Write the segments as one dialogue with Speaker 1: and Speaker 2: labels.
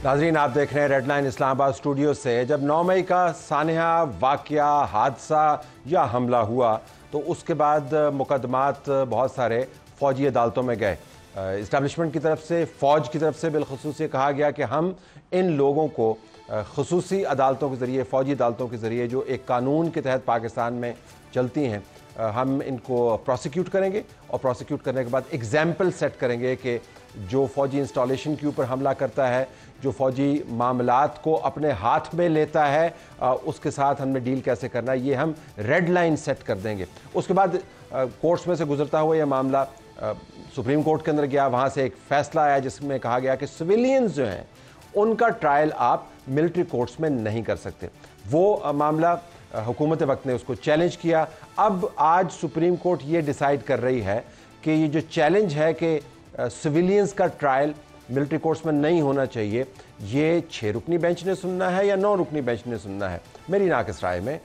Speaker 1: नाज़रीन, आप देख रहे हैं रेड लाइन इस्लामाबाद स्टूडियो से। जब 9 मई का सानहा वाक़या, हादसा या हमला हुआ तो उसके बाद मुकदमात बहुत सारे फ़ौजी अदालतों में गए। इस्टेब्लिशमेंट की तरफ से, फ़ौज की तरफ से बिलखुसूस ये कहा गया कि हम इन लोगों को खुसूसी अदालतों के ज़रिए, फ़ौजी अदालतों के ज़रिए जो एक कानून के तहत पाकिस्तान में चलती हैं, हम इनको प्रोसिक्यूट करेंगे और प्रोसिक्यूट करने के बाद एग्जाम्पल सेट करेंगे कि जो फ़ौजी इंस्टॉलेशन के ऊपर हमला करता है, जो फ़ौजी मामलात को अपने हाथ में लेता है, उसके साथ हमने डील कैसे करना है, ये हम रेड लाइन सेट कर देंगे। उसके बाद कोर्ट्स में से गुजरता हुआ यह मामला सुप्रीम कोर्ट के अंदर गया। वहाँ से एक फ़ैसला आया जिसमें कहा गया कि सिविलियंस जो हैं उनका ट्रायल आप मिलिट्री कोर्ट्स में नहीं कर सकते। वो मामला हुकूमत वक्त ने उसको चैलेंज किया। अब आज सुप्रीम कोर्ट ये डिसाइड कर रही है कि ये जो चैलेंज है कि सिविलियंस का ट्रायल मिलिट्री कोर्ट्स में नहीं होना चाहिए, ये 6 रुकनी बेंच ने सुनना है या 9 रुकनी बेंच ने सुनना है। मेरी नाक़िस राय में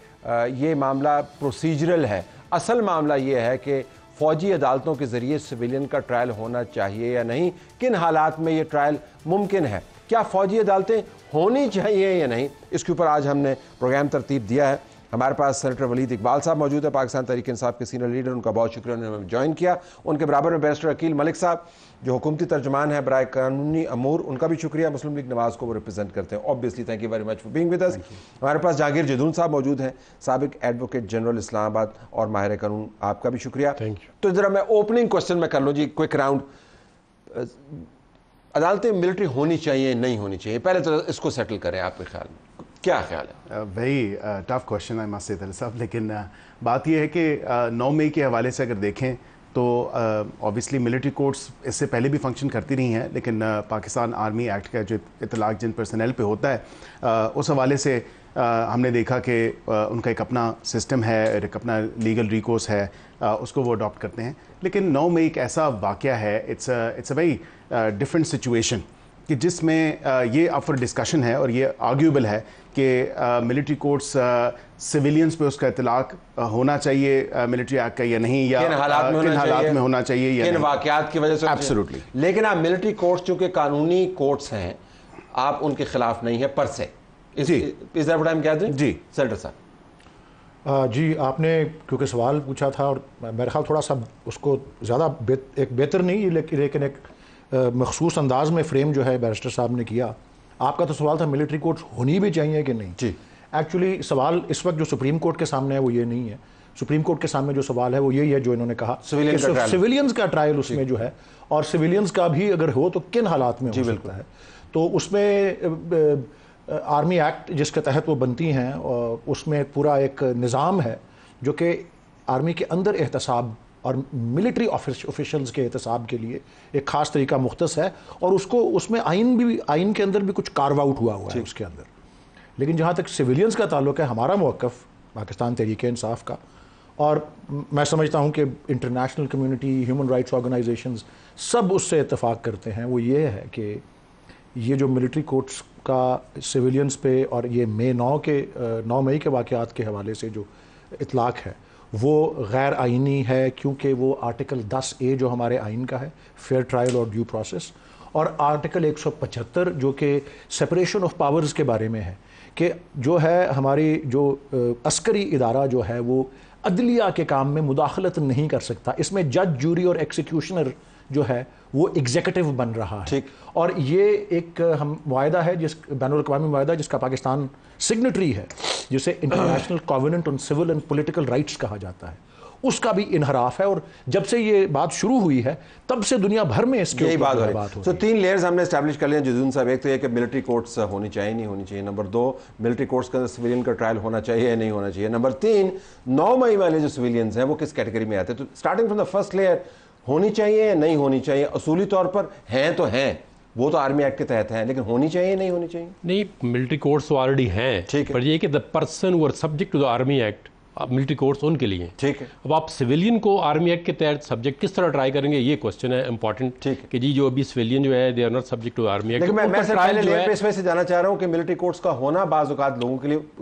Speaker 1: ये मामला प्रोसीजरल है। असल मामला ये है कि फ़ौजी अदालतों के ज़रिए सिविलियन का ट्रायल होना चाहिए या नहीं, किन हालात में ये ट्रायल मुमकिन है, क्या फ़ौजी अदालतें होनी चाहिए या नहीं, इसके ऊपर आज हमने प्रोग्राम तरतीब दिया है। हमारे पास सेनेटर वलीद इकबाल साहब मौजूद है, पाकिस्तान तहरीक इंसाफ के सीनियर लीडर। उनका बहुत शुक्रिया, उन्होंने ज्वाइन किया। उनके बराबर में बैरिस्टर अकील मलिक साहब जो हुकूमती तर्जुमान है बराए कानूनी अमूर, उनका भी शुक्रिया। मुस्लिम लीग नवाज़ को वो रिप्रेजेंट करते हैं। Obviously thank you very much for being with us. हमारे पास जहांगीर जदून साहब मौजूद हैं, साबिक एडवोकेट जनरल इस्लामाबाद और माहिर कानून, आपका भी शुक्रिया।
Speaker 2: Thank you.
Speaker 1: तो ज़रा मैं ओपनिंग क्वेश्चन में कर लूँ जी, क्विक राउंड। अदालतें मिलिट्री होनी चाहिए नहीं होनी चाहिए, पहले तो इसको सेटल करें, आपके ख्याल में क्या ख्याल है?
Speaker 3: Very tough question I must say दिल साहब, लेकिन बात यह है कि 9 मई के हवाले से अगर देखें तो ऑब्वियसली मिलिट्री कोर्ट्स इससे पहले भी फंक्शन करती रही हैं, लेकिन पाकिस्तान आर्मी एक्ट का जो इतलाक़ जिन पर्सनल पे होता है उस हवाले से हमने देखा कि उनका एक अपना सिस्टम है, एक अपना लीगल रिकोर्स है, उसको वो अडॉप्ट करते हैं। लेकिन 9 मई एक ऐसा वाक़या है, it's a very different situation कि जिसमें ये अप फॉर डिस्कशन है और ये आर्ग्यूबल है कि मिलिट्री कोर्ट्स सिविलियंस पे उसका इतलाक़ होना चाहिए मिलिट्री एक्ट का या नहीं, या किन हालात में होना चाहिए या
Speaker 1: किन वाक़यात की वजह से।
Speaker 3: एब्सोल्युटली।
Speaker 1: लेकिन आप मिलिट्री कोर्ट्स चूँकि कानूनी कोर्ट्स हैं, आप उनके खिलाफ नहीं है पर से।
Speaker 3: जी,
Speaker 1: इस टाइम क्या दें जी सेनेटर साहब?
Speaker 2: जी, आपने क्योंकि सवाल पूछा था और मेरे ख्याल थोड़ा सा उसको ज़्यादा एक बेहतर नहीं लेकिन एक मखसूस अंदाज में फ्रेम जो है बैरिस्टर साहब ने किया। आपका तो सवाल था मिलिट्री कोर्ट्स होनी भी चाहिए कि नहीं।
Speaker 1: जी,
Speaker 2: एक्चुअली सवाल इस वक्त जो सुप्रीम कोर्ट के सामने है वो ये नहीं है। सुप्रीम कोर्ट के सामने जो सवाल है वो यही है जो इन्होंने कहा, सिविलियंस का ट्रायल उसमें जो है, और सिविलियंस का भी अगर हो तो किन हालात में हो सकता है। तो उसमें आर्मी एक्ट जिसके तहत वो बनती हैं, और उसमें पूरा एक निज़ाम है जो कि आर्मी के अंदर एहतसाब और मिलिट्री ऑफिशियल्स के एहतसाब के लिए एक ख़ास तरीका मुख्तस है, और उसको उसमें आइन के अंदर भी कुछ कार्व आउट हुआ है उसके अंदर। लेकिन जहाँ तक सिविलियंस का ताल्लुक है, हमारा मौक़िफ़ पाकिस्तान तहरीक इंसाफ का, और मैं समझता हूँ कि international community, human rights organisations सब उससे इत्तफाक़ करते हैं, वो ये है कि ये जो मिलिट्री कोर्ट्स का सिविलियंस पे और ये 9 मई के वाक़यात के हवाले से जो इतलाक़ है वो गैर आइनी है, क्योंकि वो आर्टिकल 10A जो हमारे आइन का है, फेयर ट्रायल और ड्यू प्रोसेस, और आर्टिकल 175 जो कि सेपरेशन ऑफ पावर्स के बारे में है, कि जो है हमारी जो अस्करी इदारा जो है वो अदलिया के काम में मुदाखलत नहीं कर सकता। इसमें जज, जूरी और एक्सिक्यूशनर जो है वो एग्जीक्यूटिव बन रहा है। और ये एक हम मुआहदा है, जिस बैनुल-अक़वामी मुआहदा जिसका पाकिस्तान सिग्नेटरी है, जिसे International covenant on civil and political Rights कहा जाता है, उसका भी इनहराफ है। और जब से ये बात शुरू हुई है तब से दुनिया भर में इसके ऊपर बात हो रही है।
Speaker 1: तो 3 लेयर्स हमने एस्टैब्लिश कर लिए जदून साहब। एक तो ये कि मिलिट्री कोर्ट्स होनी चाहिए नहीं होनी चाहिए। नंबर 2, मिलिट्री कोर्ट्स के अंदर सिविलियन का ट्रायल होना चाहिए या नहीं होना चाहिए। नंबर 3, 9 मई वाले जो सिविलियंस हैं वो किस कैटेगरी में आते हैं। तो starting from the first layer, होनी चाहिए या नहीं होनी चाहिए? असूली तौर पर हैं तो हैं, वो तो आर्मी एक्ट के तहत हैं, लेकिन होनी चाहिए नहीं होनी चाहिए?
Speaker 4: नहीं, मिलिट्री कोर्ट्स तो ऑलरेडी हैं, पर ये कि the person who are subject to the army act, military courts उनके लिए।
Speaker 1: ठीक है।
Speaker 4: अब आप सिविलियन को आर्मी एक्ट के तहत सब्जेक्ट किस तरह ट्राई करेंगे, ये क्वेश्चन है इंपॉर्टेंट।
Speaker 1: ठीक है
Speaker 4: कि जी जो अभी सिविलियन जो है they are not subject to army act.
Speaker 1: लेकिन मैं ट्रायल से जाना चाह रहा हूँ कि मिलिट्री कोर्ट्स का होना बाज़ औक़ात लोगों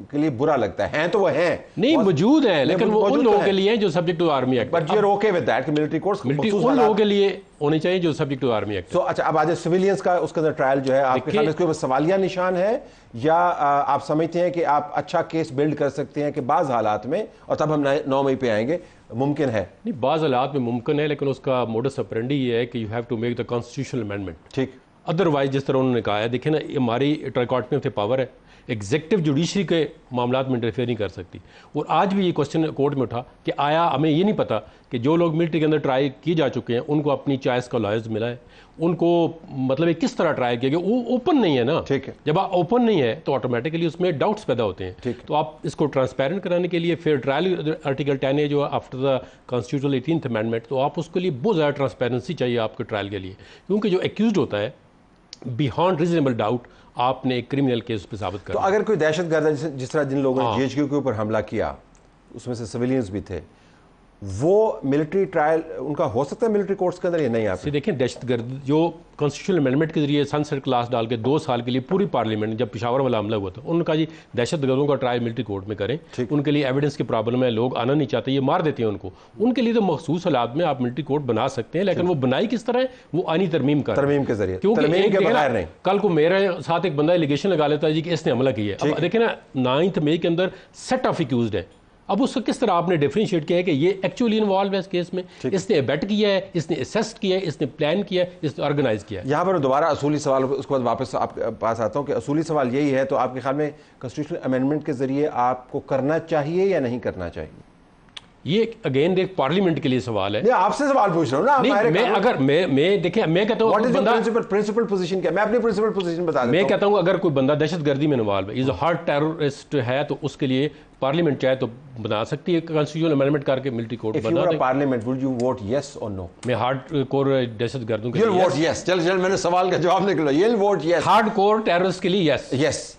Speaker 1: के लिए बुरा लगता है। हैं तो वो हैं,
Speaker 4: नहीं मौजूद है, लेकिन वो उन लोगों के लिए जो subject to army act.
Speaker 1: But you are okay with that कि मिलिट्री कोर्ट्स
Speaker 4: उन लोगों के लिए होने चाहिए जो सब्जेक्ट टू आर्मी एक्ट।
Speaker 1: तो अच्छा, अब आज सिविलियंस का उसका अंदर ट्रायल जो है आपके सामने, इसके ऊपर सवालिया निशान है, या आप समझते हैं कि आप अच्छा केस बिल्ड कर सकते हैं कि बाज़ हालात में, और तब हम 9 मई पे आएंगे, मुमकिन है?
Speaker 4: नहीं, बाज़ हालात में मुमकिन है, लेकिन उसका मोडस ऑपरेंडी ये है कि you have to make the constitutional amendment.
Speaker 1: ठीक।
Speaker 4: अदरवाइज जिस तरह उन्होंने कहा है, देखिए ना, हमारी ट्राइकॉटमी ऑफ द पावर है, एग्जेक्टिव जुडिशरी के मामलात में इंटरफेयर नहीं कर सकती। और आज भी ये क्वेश्चन कोर्ट में उठा कि आया हमें ये नहीं पता कि जो लोग मिलिट्री के अंदर ट्राई किए जा चुके हैं उनको अपनी चॉइस का लॉयर्स मिला है, उनको मतलब किस तरह ट्राई किया गया, वो ओपन नहीं है ना।
Speaker 1: ठीक है।
Speaker 4: जब आप ओपन नहीं है तो ऑटोमेटिकली उसमें डाउट्स पैदा होते हैं। तो आप इसको ट्रांसपेरेंट कराने के लिए फेयर ट्रायल आर्टिकल 10A जो after the constitutional 18th amendment, तो आप उसके लिए बहुत ज़्यादा ट्रांसपेरेंसी चाहिए आपके ट्रायल के लिए, क्योंकि जो एक्यूज होता है बियॉन्ड रीजनेबल डाउट आपने एक क्रिमिनल केस पे साबित कर।
Speaker 1: तो अगर कोई दहशतगर्द है, जिस तरह जिन लोगों ने GHQ के ऊपर हमला किया, उसमें से सिविलियंस भी थे, वो मिलिट्री ट्रायल उनका हो सकता है मिलिट्री कोर्ट्स के अंदर, या नहीं? आप
Speaker 4: देखें, दहशतगर्द जो कॉन्स्टिट्यूशनल अमेंडमेंट के जरिए सनसेट क्लास डाल के 2 साल के लिए पूरी पार्लियामेंट, जब पिशावर वाला हमला हुआ था, उन्होंने कहा जी दहशतगर्दों का ट्रायल मिलिट्री कोर्ट में करें, उनके लिए एविडेंस की प्रॉब्लम है, लोग आना नहीं चाहते, ये मार देते हैं उनको, उनके लिए तो मखसूस हालात में आप मिलिट्री कोर्ट बना सकते हैं, लेकिन वो बनाई किस तरह है, वो आनी तरमीम के जरिए, क्योंकि कल को मेरे साथ एक बंदा एलिगेशन लगा लेता है जी कि इसने हमला किया है। अब देखिए ना, 9 मई के अंदर सेट ऑफ एक्यूज्ड है, अब उसको किस तरह आपने डिफरेंशिएट किया है कि ये एक्चुअली इन्वॉल्व है इस केस में, इसने एबेट किया है, इसने असेस्ट किया है, इसने प्लान किया है, इसने ऑर्गेनाइज किया है।
Speaker 1: यहाँ पर दोबारा असूली सवाल, उसके बाद वापस आपके पास आता हूँ कि असूली सवाल यही है, तो आपके ख्याल में कॉन्स्टिट्यूशनल अमेंडमेंट के जरिए आपको करना चाहिए या नहीं करना चाहिए?
Speaker 4: ये अगेन एक पार्लियामेंट के लिए सवाल है।
Speaker 1: आपसे सवाल पूछ रहा हूँ ना।
Speaker 4: मैं देखिए, मैं कहता हूँ
Speaker 1: प्रिंसिपल पोजीशन क्या, मैं अपनी प्रिंसिपल पोजीशन बता देता हूं।
Speaker 4: मैं कहता हूँ अगर कोई बंदा दहशतगर्दी में इन्वॉल्व है, इज हार्ड टेररिस्ट है, तो उसके लिए पार्लियामेंट चाहे तो बना सकती है कॉन्स्टिट्यूशनल अमेंडमेंट करके मिलिट्री कोर्ट बना दे।
Speaker 1: Parliament would you vote yes और नो?
Speaker 4: मैं हार्ड कोर दहशतगर्दों के लिए
Speaker 1: वोट यस। चल मैंने सवाल का जवाब निकला, ये vote yes.
Speaker 4: Hard core terrorist के लिए यस।
Speaker 1: यस।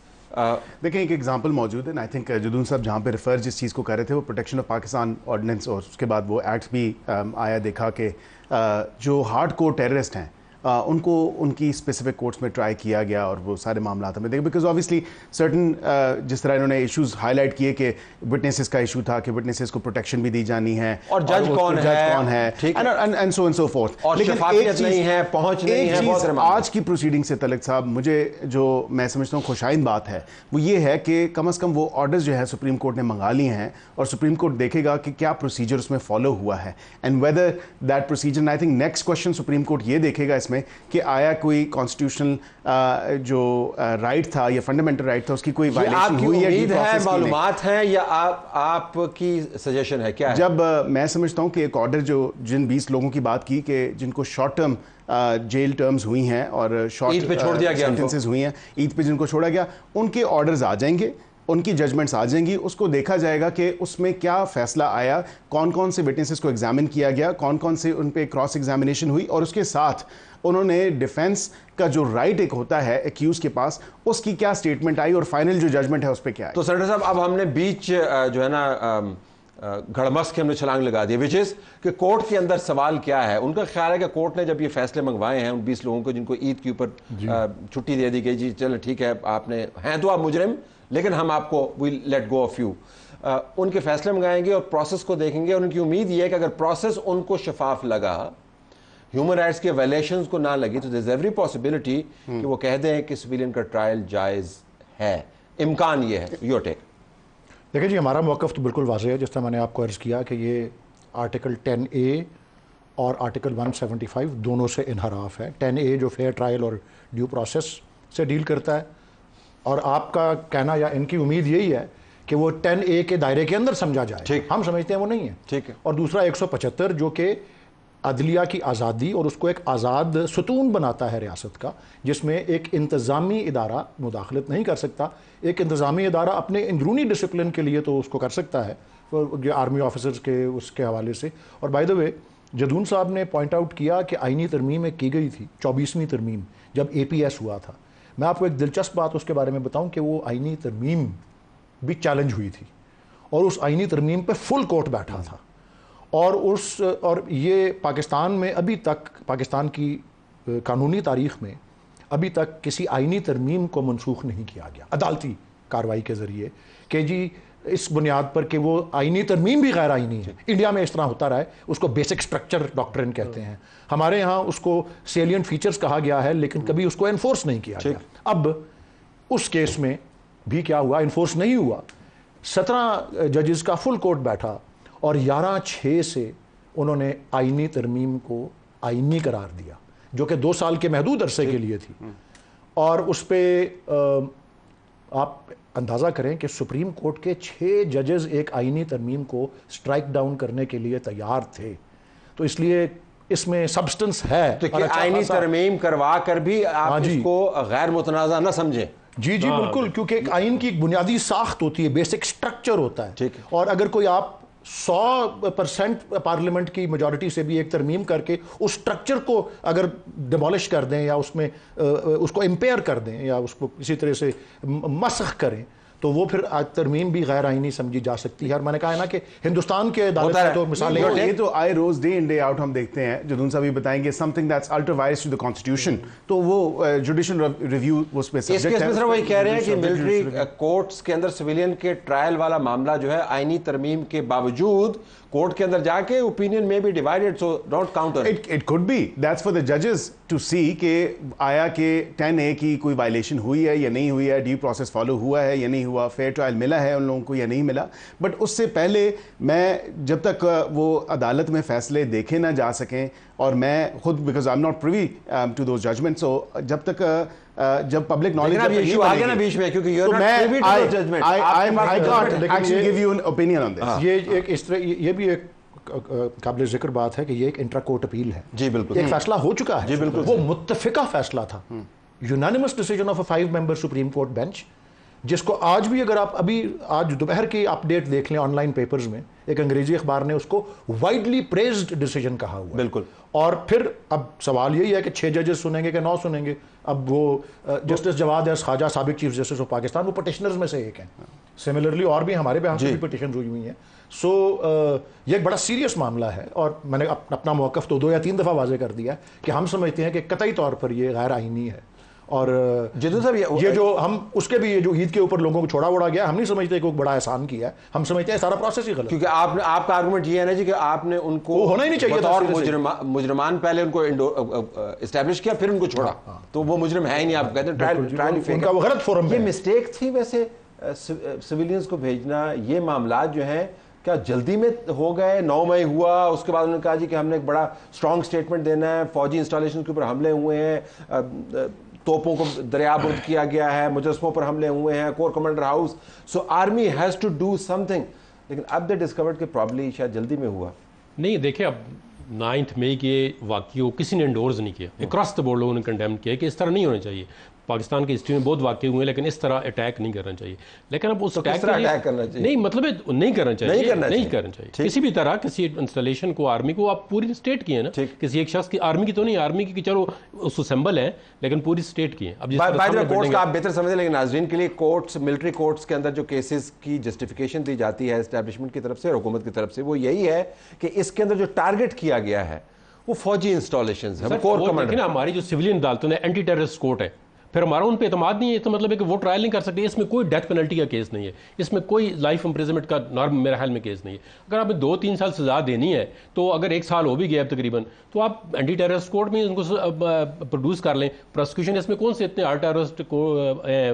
Speaker 3: देखें, एक एग्जांपल मौजूद है, आई थिंक जदून साहब जहाँ पे रेफर जिस चीज़ को कर रहे थे वो प्रोटेक्शन ऑफ पाकिस्तान ऑर्डिनेंस, और उसके बाद वो एक्ट भी आया, देखा कि जो हार्ड कोर टेररिस्ट हैं उनको उनकी स्पेसिफिक कोर्ट्स में ट्राई किया गया, और वो सारे मामला हमें देखें, बिकॉज ऑब्वियसली सर्टन जिस तरह इन्होंने इश्यूज हाईलाइट किए कि विटनेसेस का इशू था कि विटनेसेस को प्रोटेक्शन भी दी जानी है,
Speaker 1: और जज कौन है,
Speaker 3: एंड सो फोर्थ।
Speaker 1: लेकिन शफाफियत नहीं है, पहुंच नहीं है। बहुत
Speaker 3: आज की प्रोसीडिंग से तलक साहब, मुझे जो मैं समझता हूँ खुशाइन बात है वो ये है कि कम से कम वो ऑर्डर्स जो है सुप्रीम कोर्ट ने मंगा लिए हैं, और सुप्रीम कोर्ट देखेगा कि क्या प्रोसीजर उसमें फॉलो हुआ है, and whether that procedure, I think next question supreme court ये देखेगा इसमें कि आया कोई कॉन्स्टिट्यूशनल जो राइट था या फंडामेंटल राइट था उसकी कोई वायलेशन हुई है,
Speaker 1: मालूमात है, या आपकी सजेशन है क्या है?
Speaker 3: जब मैं समझता हूं कि एक ऑर्डर जो जिन 20 लोगों की बात की कि जिनको शॉर्ट टर्म जेल टर्म्स हुई हैं और शॉर्ट
Speaker 1: पे छोड़ दिया गया,
Speaker 3: सेंटेंसेस हुई हैं, ईद पे जिनको छोड़ा गया, उनके ऑर्डर्स आ जाएंगे, उनकी जजमेंट्स आ जाएंगी, उसको देखा जाएगा कि उसमें क्या फैसला आया, कौन कौन से विटनेसेस को एग्जामिन किया गया, कौन कौन से उन पे क्रॉस एग्जामिनेशन हुई, और उसके साथ उन्होंने डिफेंस का जो राइट एक होता है एक्यूज के पास, उसकी क्या स्टेटमेंट आई, और फाइनल जो जजमेंट है उस पर क्या है।
Speaker 1: तो सेनेटर साहब, अब हमने बीच जो है ना घड़मस के हमने छलांग लगा दी, विच इज कि कोर्ट के अंदर सवाल क्या है। उनका ख्याल है कि कोर्ट ने जब ये फैसले मंगवाए हैं उन 20 लोगों को जिनको ईद के ऊपर छुट्टी दे दी गई, जी चलो ठीक है, आपने हैं तो आप मुजरिम, लेकिन हम आपको we let go of you, उनके फैसले मंगाएंगे और प्रोसेस को देखेंगे, और उनकी उम्मीद ये है कि अगर प्रोसेस उनको शफाफ लगा, ह्यूमन राइट्स के वायलेशंस को ना लगी, तो देयर इज एवरी पॉसिबिलिटी कि वो कह दें कि सिविलियन का ट्रायल जायज़ है। इम्कान ये है। Your take?
Speaker 2: देखिए जी, हमारा मौक़िफ़ तो बिल्कुल वाज़ेह है, जिस तरह मैंने आपको अर्ज़ किया कि ये आर्टिकल 10A और आर्टिकल 175 दोनों से इनहराफ है। 10A जो फेयर ट्रायल और ड्यू प्रोसेस से डील करता है, और आपका कहना या इनकी उम्मीद यही है कि वो 10A के दायरे के अंदर समझा जाए। हम समझते हैं वो नहीं है।
Speaker 1: ठीक है।
Speaker 2: और दूसरा 175 जो कि अदलिया की आज़ादी और उसको एक आज़ाद सतून बनाता है रियासत का, जिसमें एक इंतज़ामी इदारा मुदाखलत नहीं कर सकता। एक इंतज़ामी इदारा अपने अंदरूनी डिसिप्लिन के लिए तो उसको कर सकता है, जो आर्मी ऑफिसर्स के उसके हवाले से। और बाय द वे, जदून साहब ने पॉइंट आउट किया कि आइनी तरमीम एक की गई थी, 24वीं तरमीम, जब APS हुआ था। मैं आपको एक दिलचस्प बात उसके बारे में बताऊं कि वो आइनी तरमीम भी चैलेंज हुई थी, और उस आइनी तरमीम पे फुल कोर्ट बैठा था, और ये पाकिस्तान में अभी तक, पाकिस्तान की कानूनी तारीख में अभी तक किसी आइनी तरमीम को मनसूख नहीं किया गया अदालती कार्रवाई के ज़रिए, कि जी इस बुनियाद पर कि वो आईनी तरमीम भी गैर आईनी है। इंडिया में इस तरह होता रहा है, उसको बेसिक स्ट्रक्चर डॉक्ट्रिन कहते हैं। हमारे यहाँ उसको सेलियंट फीचर्स कहा गया है, लेकिन कभी उसको एनफोर्स नहीं किया गया। अब उस केस में भी क्या हुआ, एनफोर्स नहीं हुआ। 17 जजेस का फुल कोर्ट बैठा और 11/6 से उन्होंने आईनी तरमीम को आईनी करार दिया, जो कि 2 साल के महदूद अरसे के लिए थी। और उस पर आप अंदाज़ा करें कि सुप्रीम कोर्ट के 6 जजेस एक आईनी तरमीम को स्ट्राइक डाउन करने के लिए तैयार थे। तो इसलिए इसमें सब्सटेंस है।
Speaker 1: तो कि आईनी तरमीम करवा कर भी आप इसको गैर मुतनाज़ा न समझें।
Speaker 2: जी बिल्कुल, क्योंकि एक आइन की एक बुनियादी साख्त होती है, बेसिक स्ट्रक्चर होता है। और अगर कोई आप 100% पार्लियामेंट की मेजॉरिटी से भी एक तरमीम करके उस स्ट्रक्चर को अगर डिमोलिश कर दें या उसमें उसको इम्पेयर कर दें या उसको किसी तरह से मसख करें, तो वो फिर तरमीम भी गैर आईनी समझी जा सकती है। और मैंने कहा है ना कि हिंदुस्तान के अदालत में तो मिसालें
Speaker 3: ये तो आए रोज डे इन डे आउट हम देखते हैं। जदून साहब भी बताएंगे something that's ultra vires to the constitution, तो वो जुडिशियल रिव्यू उस पे सब्जेक्ट है।
Speaker 1: इस केस में सिर्फ वही कह रहे हैं कि मिलिट्री कोर्ट्स के अंदर सिविलियन के ट्रायल वाला मामला जो है आईनी तरमीम के बावजूद कोर्ट के अंदर जाके ओपिनियन में भी divided, so don't counter
Speaker 3: it could be that's for the जजेस टू सी कि आया कि 10A की कोई वायलेशन हुई है या नहीं हुई है, ड्यू प्रोसेस फॉलो हुआ है या नहीं हुआ, फेयर ट्रायल मिला है उन लोगों को या नहीं मिला। बट उससे पहले मैं जब तक वो अदालत में फैसले देखे ना जा सकें, और मैं खुद because I am not privy to those judgement, so जब तक जब पब्लिक नॉलेज
Speaker 1: इशू आ गया ना बीच में, क्योंकि you are not privy to the judgment,
Speaker 3: I can't actually give you an opinion on this.
Speaker 2: ये एक इस तरह ये भी एक काबिल जिक्र बात है कि ये एक इंट्रा कोर्ट अपील है।
Speaker 1: जी बिल्कुल,
Speaker 2: एक फैसला हो चुका है।
Speaker 1: जी बिल्कुल,
Speaker 2: वो मुत्तफिका फैसला था, unanimous decision of a 5 member supreme court bench, जिसको आज भी अगर आप अभी आज दोपहर की अपडेट देख लें ऑनलाइन पेपर्स में, एक अंग्रेजी अखबार ने उसको वाइडली प्रेज्ड डिसीजन कहा हुआ।
Speaker 1: बिल्कुल।
Speaker 2: और फिर अब सवाल यही है कि 6 जजेस सुनेंगे कि 9 सुनेंगे। अब वो जस्टिस जवाद एस खाजा, साबिक चीफ जस्टिस ऑफ पाकिस्तान, वो पटिशनर्स में से एक हैं। सिमिलरली और भी हमारे यहाँ से भी पटिशन हुई हुई हैं। सो ये एक बड़ा सीरियस मामला है, और मैंने अपना मौक़िफ़ तो 2 या 3 दफ़ा वाज़े कर दिया कि हम समझते हैं कि कतई तौर पर ये गैर आईनी है। और
Speaker 1: जिदू साहब
Speaker 2: ये जो हम उसके भी ये जो ईद के ऊपर लोगों को छोड़ा वोड़ा गया, हम नहीं समझते कि बड़ा एहसान किया है, हम समझते हैं सारा प्रोसेस ही गलत।
Speaker 1: क्योंकि आपने आपका आर्गुमेंट ये है ना जी कि आपने उनको
Speaker 2: होना ही नहीं चाहिए
Speaker 1: था, मुजरमान पहले उनको एस्टैब्लिश किया फिर उनको छोड़ा, तो वो मुजरिम है ही नहीं। आप कहते हैं ट्रायल
Speaker 2: उनका वो गलत फोरम।
Speaker 1: ये मिस्टेक थी वैसे सिविलियंस को भेजना, ये मामला जो है क्या जल्दी में हो गए? 9 मई हुआ, उसके बाद उन्होंने कहा जी कि हमने एक बड़ा स्ट्रॉन्ग स्टेटमेंट देना है, फौजी इंस्टॉलेशन के ऊपर हमले हुए हैं, तोपों को दरियाबुर्द किया गया है, मुजस्समों पर हमले हुए हैं, core commander house, so army has to do something. लेकिन अब दे डिस्कवर्ड कि प्रॉब्ली शायद जल्दी में हुआ
Speaker 4: नहीं। देखिए, अब 9 मई के वाक़े को किसी ने एंडोर्स नहीं किया, अक्रॉस द बोर्ड लोगों ने कंडेम किया कि इस तरह नहीं होना चाहिए। पाकिस्तान की हिस्ट्री में बहुत वाक़े हुए हैं, लेकिन इस तरह अटैक नहीं करना चाहिए। लेकिन अब उस
Speaker 1: अटैक करना चाहिए
Speaker 4: नहीं, मतलब नहीं करना चाहिए, नहीं करना चाहिए किसी भी तरह। किसी इंस्टॉलेशन को, आर्मी को, आप पूरी स्टेट की है ना, किसी एक शख्स की, आर्मी की तो नहीं, आर्मी की चलो उस सिंबल है, लेकिन पूरी स्टेट की है। अब
Speaker 1: कोर्ट्स का आप बेहतर समझे, लेकिन नाज़रीन के लिए कोर्ट्स, मिलिट्री कोर्ट्स के अंदर जो केसेस की जस्टिफिकेशन दी जाती है एस्टैब्लिशमेंट की तरफ से और हुकूमत की तरफ से, वो यही है कि इसके अंदर जो टारगेट किया गया है वो फौजी इंस्टॉलेशंस है, कोर कमांडर।
Speaker 4: हमारी जो सिविलियन अदालतों ने एंटी टेररिस्ट कोर्ट है, फिर हमारा उन पे एतमाद नहीं है, तो मतलब है कि वो ट्रायल नहीं कर सकते। इसमें कोई डेथ पेनल्टी का केस नहीं है, इसमें कोई लाइफ इंप्रिजनमेंट का नॉर्म मेरे ख्याल में केस नहीं है। अगर आपने 2-3 साल सजा देनी है, तो अगर 1 साल हो भी गया तकरीबन, तो आप एंटी टेररिस्ट कोर्ट में उनको प्रोड्यूस कर लें। प्रोसिक्यूशन इसमें कौन से इतने आर्ट टेररिस्ट को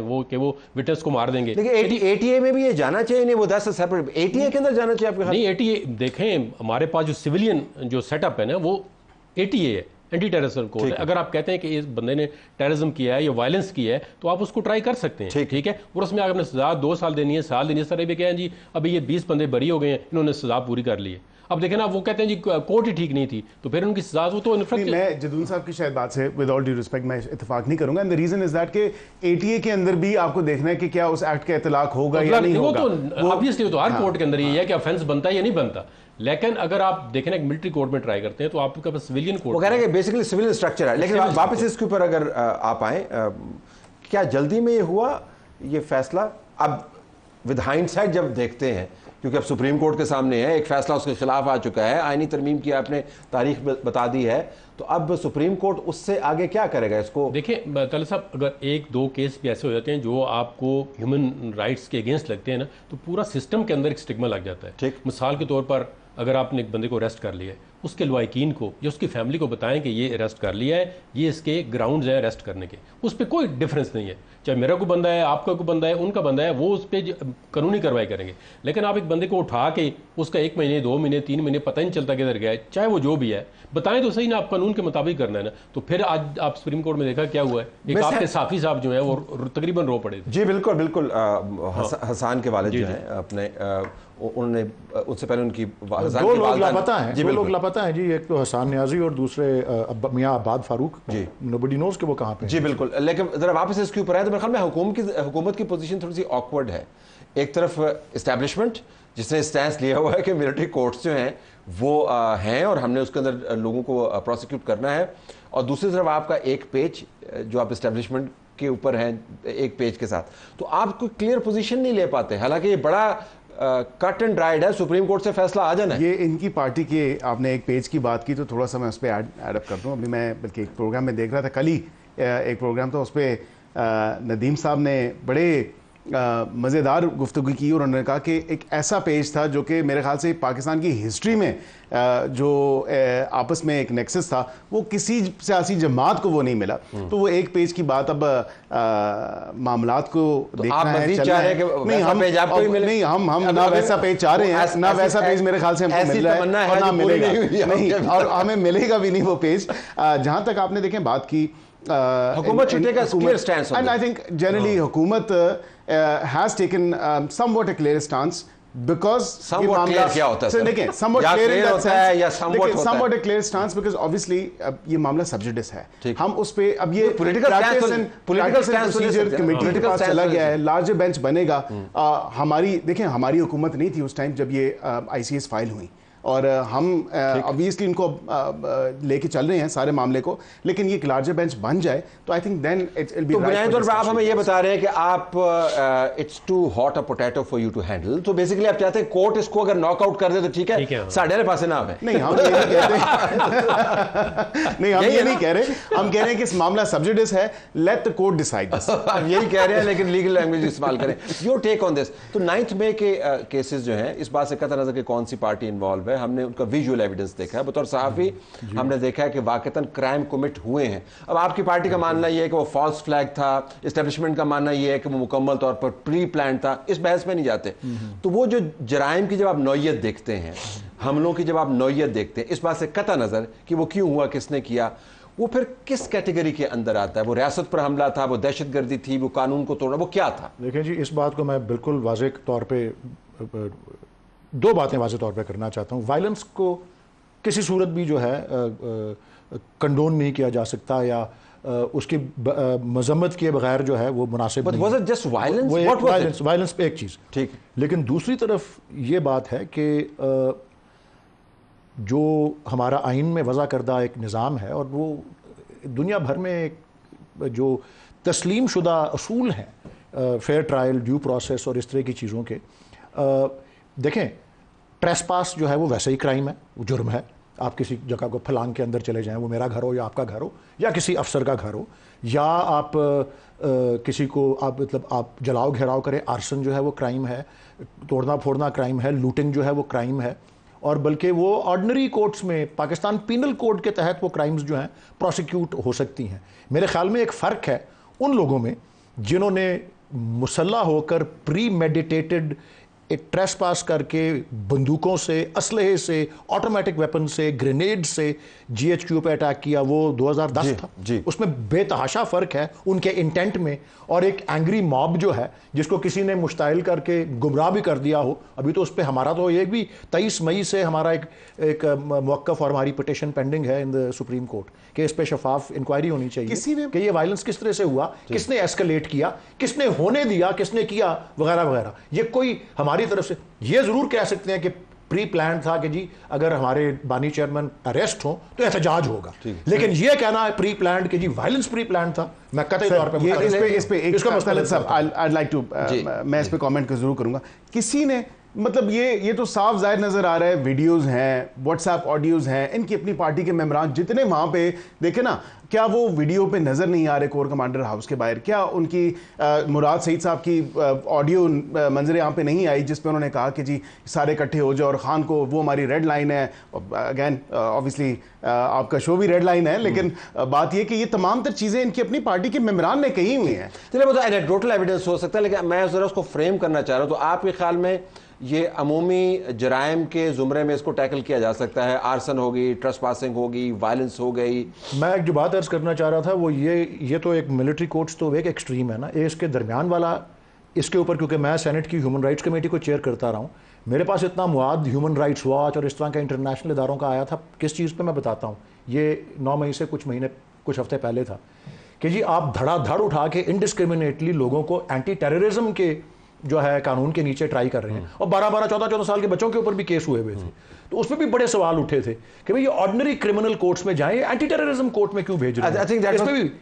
Speaker 4: वो कि वो विटनेस को मार देंगे।
Speaker 1: लेकिन ATA में भी ये जाना चाहिए नहीं, वो दैट्स अ सेपरेट, ATA के अंदर जाना चाहिए आपके?
Speaker 4: नहीं, ATA देखें, हमारे पास जो सिविलियन जो सेटअप है ना, वो ATA है, एंटी टेररिज्म कोर्ट है। अगर आप कहते हैं कि इस बंदे ने टेररिज्म किया है या वायलेंस किया है, तो आप उसको ट्राई कर सकते हैं, ठीक है। और उसमें अगर आपने सजा 2 साल देनी है, साल देनी है, सर भी कहें जी अभी ये 20 बंदे बरी हो गए हैं, इन्होंने सजा पूरी कर ली है। अब देखें ना, वो कहते हैं जी कोर्ट ही ठीक नहीं थी, तो फिर उनकी सजा वो तो
Speaker 3: मैं जदून साहब की शायद बात से विद ऑल ड्यू रिस्पेक्ट मैं इत्तेफाक नहीं करूंगा। And the reason is that कि ATA के अंदर भी आपको देखना है कि क्या उस एक्ट का इतलाक होगा या नहीं होगा।
Speaker 4: वो ऑब्वियसली तो हर कोर्ट के अंदर ये है कि ऑफेंस बनता है या नहीं बनता। लेकिन अगर आप देखें ना, मिलिट्री कोर्ट में ट्राई करते हैं, तो आपके पास सिविलियन कोर्ट,
Speaker 1: वो कह रहे हैं कि बेसिकली सिविलियन स्ट्रक्चर है। लेकिन वापस इसके ऊपर अगर आप आए, क्या जल्दी में ये हुआ ये फैसला? अब विद हाइंडसाइट जब देखते हैं, क्योंकि अब सुप्रीम कोर्ट के सामने है, एक फैसला उसके खिलाफ आ चुका है, आईनी तरमीम की आपने तारीख बता दी है, तो अब सुप्रीम कोर्ट उससे आगे क्या करेगा इसको?
Speaker 4: देखिए तलत साहब, अगर एक दो केस भी ऐसे हो जाते हैं जो आपको ह्यूमन राइट्स के अगेंस्ट लगते हैं ना, तो पूरा सिस्टम के अंदर एक स्टिग्मा लग जाता है।
Speaker 1: ठीक।
Speaker 4: मिसाल के तौर पर अगर आपने एक बंदे को अरेस्ट कर लिया है, उसके लवाकिन को या उसकी फैमिली को बताएं कि ये अरेस्ट कर लिया है, ये इसके ग्राउंड्स हैं अरेस्ट करने के, उस पर कोई डिफरेंस नहीं है, चाहे मेरा कोई बंदा है, आपका कोई बंदा है, उनका बंदा है, वो उस पर कानूनी कार्रवाई करेंगे। लेकिन आप एक बंदे को उठा के उसका 1 महीने 2 महीने 3 महीने पता ही नहीं चलता किधर गया है, चाहे वो जो भी है, बताएं तो सही ना, आप कानून के मुताबिक करना है ना। तो फिर आज आप सुप्रीम कोर्ट में देखा क्या हुआ है, एक आपके साफी साहब जो है वो तकरीबन रो पड़े थे।
Speaker 1: जी बिल्कुल बिल्कुल, हसन के वालिद जो हैं अपने, उन्होंने उससे पहले उनकी
Speaker 2: दो लोग लापता हैं, दो लोग लापता हैं जी, एक तो हसन न्याजी और दूसरे मियां आबाद फारूक जी, नोबडी नोज कि वो कहाँ पे।
Speaker 1: जी बिल्कुल, लेकिन जरा वापस इसके ऊपर है तो मेरे ख्याल में हुकूमत की पोजीशन थोड़ी सी ऑकवर्ड है। एक तरफ इस्टेब्लिशमेंट जिसने स्टैंस लिया हुआ है कि मिलिट्री कोर्ट्स जो हैं वो हैं और हमने उसके अंदर लोगों को प्रोसिक्यूट करना है, और दूसरी तरफ आपका एक पेज जो आप इस्टेब्लिशमेंट के ऊपर हैं एक पेज के साथ, तो आप कोई क्लियर पोजीशन नहीं ले पाते। हालांकि ये बड़ा कट एंड ड्राइड है, सुप्रीम कोर्ट से फैसला आ जाना है।
Speaker 3: ये इनकी पार्टी के, आपने एक पेज की बात की तो थोड़ा सा मैं उस पर ऐड अप कर दूँ। अभी मैं बल्कि एक प्रोग्राम में देख रहा था, कल ही एक प्रोग्राम था, उस पर नदीम साहब ने बड़े मज़ेदार गुफ्तगू की और उन्होंने कहा कि एक ऐसा पेज था जो कि मेरे ख्याल से पाकिस्तान की हिस्ट्री में जो आपस में एक नेक्सस था वो किसी सियासी जमात को वो नहीं मिला। तो वो एक पेज की बात अब मामलात को
Speaker 1: तो
Speaker 3: देखना
Speaker 1: आप
Speaker 3: है,
Speaker 1: चाह रहे हैं कि
Speaker 3: नहीं हम
Speaker 1: पेज आपको ही मिले?
Speaker 3: नहीं, हम ना वैसा पेज चाह रहे हैं, ना वैसा पेज मेरे ख्याल से हमको मिल रहा है और ना मिलेगा नहीं, और हमें मिलेगा भी नहीं वो पेज। जहां तक आपने देखें बात की
Speaker 1: हुकूमत should take a clear stance on
Speaker 3: and I think generally हुकूमत has taken somewhat a clear stance because
Speaker 1: somewhat clear क्या होता है सर?
Speaker 3: देखिए somewhat clear in that sense
Speaker 1: या somewhat
Speaker 3: a clear stance because obviously ये मामला sub judice है, हम उस पे अब ये
Speaker 1: political
Speaker 3: प्रोसीजर कमेटी के पास चला गया है, लार्जर बेंच बनेगा। हमारी देखिए हमारी हुकूमत नहीं थी उस टाइम जब ये ICS फाइल हुई, और हम ऑब्वियसली इनको लेके चल रहे हैं सारे मामले को, लेकिन ये एक लार्जर बेंच बन जाए तो I think then it will be.
Speaker 1: तो बुनियादी तौर पर आप हमें ये बता रहे हैं कि आप it's too hot a potato for you to handle, तो बेसिकली आप चाहते हैं कोर्ट इसको अगर नॉकआउट कर दे तो ठीक है, साढ़े पास ना आवे।
Speaker 3: नहीं हम ये नहीं कहते नहीं हम ये नहीं कह रहे, हम कह रहे हैं कि इस मामला सब्जुडिस है, let the court decide this.
Speaker 1: आप यही कह रहे हैं लेकिन लीगल लैंग्वेज इस्तेमाल करें। Your take on this. तो 9 मई के केसेस जो हैं इस बात से कतई नजर कि कौन सी पार्टी इन्वॉल्व है, हमने उनका विजुअल एविडेंस देखा है, बतौर सहाफी हमने देखा है कि वाकईतन क्राइम कमिट हुए हैं। अब आपकी पार्टी का मानना यह है कि वो फॉल्स फ्लैग था, एस्टेब्लिशमेंट का मानना यह है कि वो मुकम्मल तौर पर प्री प्लान था, इस बहस में नहीं जाते। तो वो जो जराइम की जब आप नौयत देखते हैं, हमलों की जब आप नौयत देखते हैं, इस बात से कतई नजर कि वो क्यों हुआ, किसने किया, वो फिर किस कैटेगरी के अंदर आता है? वो रियासत पर हमला था, वो दहशतगर्दी थी, वो कानून को तोड़ना, वो क्या था?
Speaker 2: देखिए जी, इस बात को मैं बिल्कुल वाज़ेह तौर पे दो बातें वाज़ेह तौर पे करना चाहता हूँ। वायलेंस को किसी सूरत भी जो है कंडोन नहीं किया जा सकता या उसकी मजम्मत किए बगैर जो है वो मुनासिब नहीं।
Speaker 1: was it just violence?
Speaker 2: Violence पे एक चीज़
Speaker 1: ठीक,
Speaker 2: लेकिन दूसरी तरफ ये बात है कि जो हमारा आइन में वज़ा करदा एक निज़ाम है और वो दुनिया भर में जो तस्लीम शुदा असूल हैं, फेयर ट्रायल, ड्यू प्रोसेस और इस तरह की चीज़ों के, देखें ट्रेसपास जो है वो वैसे ही क्राइम है, वो जुर्म है। आप किसी जगह को फलांग के अंदर चले जाएं, वो मेरा घर हो या आपका घर हो या किसी अफसर का घर हो, या आप किसी को आप मतलब आप जलाओ घेराव करें, आर्सन जो है वो क्राइम है, तोड़ना फोड़ना क्राइम है, लूटिंग जो है वो क्राइम है, और बल्कि वो ऑर्डिनरी कोर्ट्स में पाकिस्तान पीनल कोड के तहत वो क्राइम्स जो हैं प्रोसिक्यूट हो सकती हैं। मेरे ख्याल में एक फ़र्क है उन लोगों में जिन्होंने मुसल्ला होकर प्री मेडिटेटेड एक ट्रेसपास करके बंदूकों से, असलहे से, ऑटोमेटिक वेपन से, ग्रेनेड से GHQ पे अटैक किया, वो 2010 था जी। उसमें बेतहाशा फ़र्क है उनके इंटेंट में, और एक एंग्री मॉब जो है जिसको किसी ने मुश्ताइल करके गुमराह भी कर दिया हो। अभी तो उस पर हमारा तो ये भी 23 मई से हमारा एक मौक़िफ़ और हमारी पिटिशन पेंडिंग है इन द सुप्रीम कोर्ट कि इस पर शफाफ इंक्वायरी होनी चाहिए कि ये वायलेंस किस तरह से हुआ, किसने एस्केलेट किया, किसने होने दिया, किसने किया, वगैरह वगैरह। ये कोई हमारी तरफ से ये ज़रूर कह सकते हैं कि प्री प्लान था कि जी अगर हमारे बानी चेयरमैन अरेस्ट हो तो एहतजाज होगा, लेकिन ये कहना है प्री प्लान कि जी वायलेंस प्री प्लान था, मैं कतई तौर पे
Speaker 3: इस पे एक I'd like to मैं इस पे कमेंट जरूर करूंगा। किसी ने मतलब ये तो साफ जाहिर नजर आ रहा है, वीडियोस हैं, व्हाट्सएप ऑडियोज हैं, इनकी अपनी पार्टी के मेंबरान जितने वहां पे देखे ना, क्या वो वीडियो पे नजर नहीं आ रहे कोर कमांडर हाउस के बाहर? क्या उनकी मुराद सईद साहब की ऑडियो मंजर यहाँ पे नहीं आई जिसपे उन्होंने कहा कि जी सारे इकट्ठे हो जाओ और खान को, वो हमारी रेड लाइन है। अगेन ऑब्वियसली आपका शो भी रेड लाइन है, लेकिन बात यह कि ये तमाम तर चीजें इनकी अपनी पार्टी के मेंबरान ने कही हुई हैं।
Speaker 1: चलिए वो तो एनेक्डोटल एविडेंस हो सकता है, लेकिन मैं जरा उसको फ्रेम करना चाह रहा हूँ। तो आपके ख्याल में ये अमूमी जराइम के जुमरे में इसको टैकल किया जा सकता है? आर्सन होगी, ट्रेसपासिंग होगी, वायलेंस हो गई।
Speaker 2: मैं एक जो बात अर्ज करना चाह रहा था वो ये तो एक मिलिट्री कोर्ट्स तो एक एक्सट्रीम है ना, ये इसके दरमियान वाला, इसके ऊपर क्योंकि मैं सेनेट की ह्यूमन राइट्स कमेटी को चेयर करता रहा हूँ, मेरे पास इतना मुआद ह्यूमन राइट्स वॉच और इस तरह का इंटरनेशनल इदारों का आया था। किस चीज़ पे मैं बताता हूँ, ये 9 मई से कुछ हफ्ते पहले था कि जी आप धड़ाधड़ उठा के इनडिस्क्रिमिनेटली लोगों को एंटी टेररिज्म के जो है कानून के नीचे ट्राई कर रहे हैं, और 12-12, 14-14 साल के बच्चों के ऊपर भी केस हुए थे। तो उसमें भी बड़े सवाल उठे थे कि भाई ये ऑर्डिनरी क्रिमिनल कोर्ट्स में जाएं, एंटी टेररिज्म कोर्ट में क्यों भेज रहे हैं?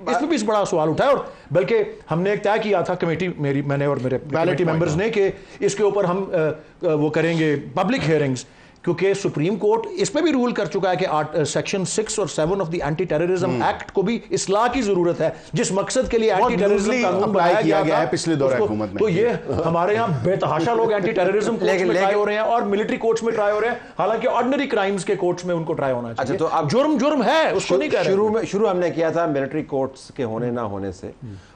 Speaker 2: इसमें भी बड़ा सवाल उठा है। और बल्कि हमने एक तय किया था कमेटी, मैंने और मेरे कमेटी मेंबर्स ने, कि इसके ऊपर हम वो करेंगे पब्लिक हियरिंग्स, क्योंकि सुप्रीम कोर्ट इस पे भी रूल कर चुका है कि सेक्शन 6 और 7 of the anti terrorism act को भी इस्लाह की जरूरत है, जिस मकसद के लिए एंटी टेररिज्म कानून बनाया गया है
Speaker 3: पिछले दौर हुकूमत में।
Speaker 2: तो ये हमारे यहाँ बेतहाशा लोग एंटी टेररिज्म कोर्ट्स में ट्राई हो रहे हैं और मिलिट्री कोर्ट्स में ट्राई हो रहे हैं, हालांकि ऑर्डिनरी क्राइम्स के कोर्ट्स में उनको ट्राई होना चाहिए।
Speaker 1: अच्छा, तो अब
Speaker 2: जुर्म है, उसको नहीं कह रहे।
Speaker 1: शुरू हमने किया था मिलिट्री कोर्ट्स के होने ना होने से,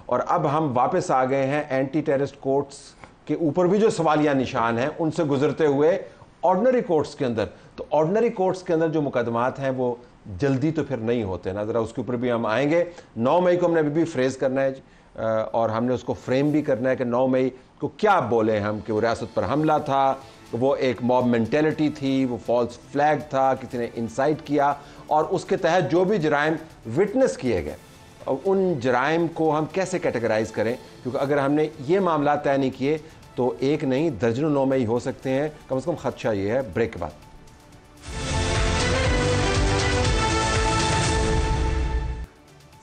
Speaker 1: और अब हम वापस आ गए हैं एंटी टेररिस्ट कोर्ट्स के ऊपर भी जो सवालिया निशान हैं उनसे गुजरते हुए ऑर्डिनरी कोर्ट्स के अंदर। तो ऑर्डिनरी कोर्ट्स के अंदर जो मुकदमात हैं वो जल्दी तो फिर नहीं होते ना, ज़रा उसके ऊपर भी हम आएंगे। 9 मई को हमने अभी भी फ्रेज करना है और हमने उसको फ्रेम भी करना है कि 9 मई को क्या बोले हम, कि वो रियासत पर हमला था, वो एक मॉब मेंटेलिटी थी, वो फॉल्स फ्लैग था, किसी ने इंसाइट किया, और उसके तहत जो भी जराइम विटनेस किए गए उन जराइम को हम कैसे कैटेगराइज करें, क्योंकि अगर हमने ये मामला तय नहीं किए तो एक नहीं दर्जनों 9 मई हो सकते हैं। कम से कम खदशा ये है। ब्रेक के बाद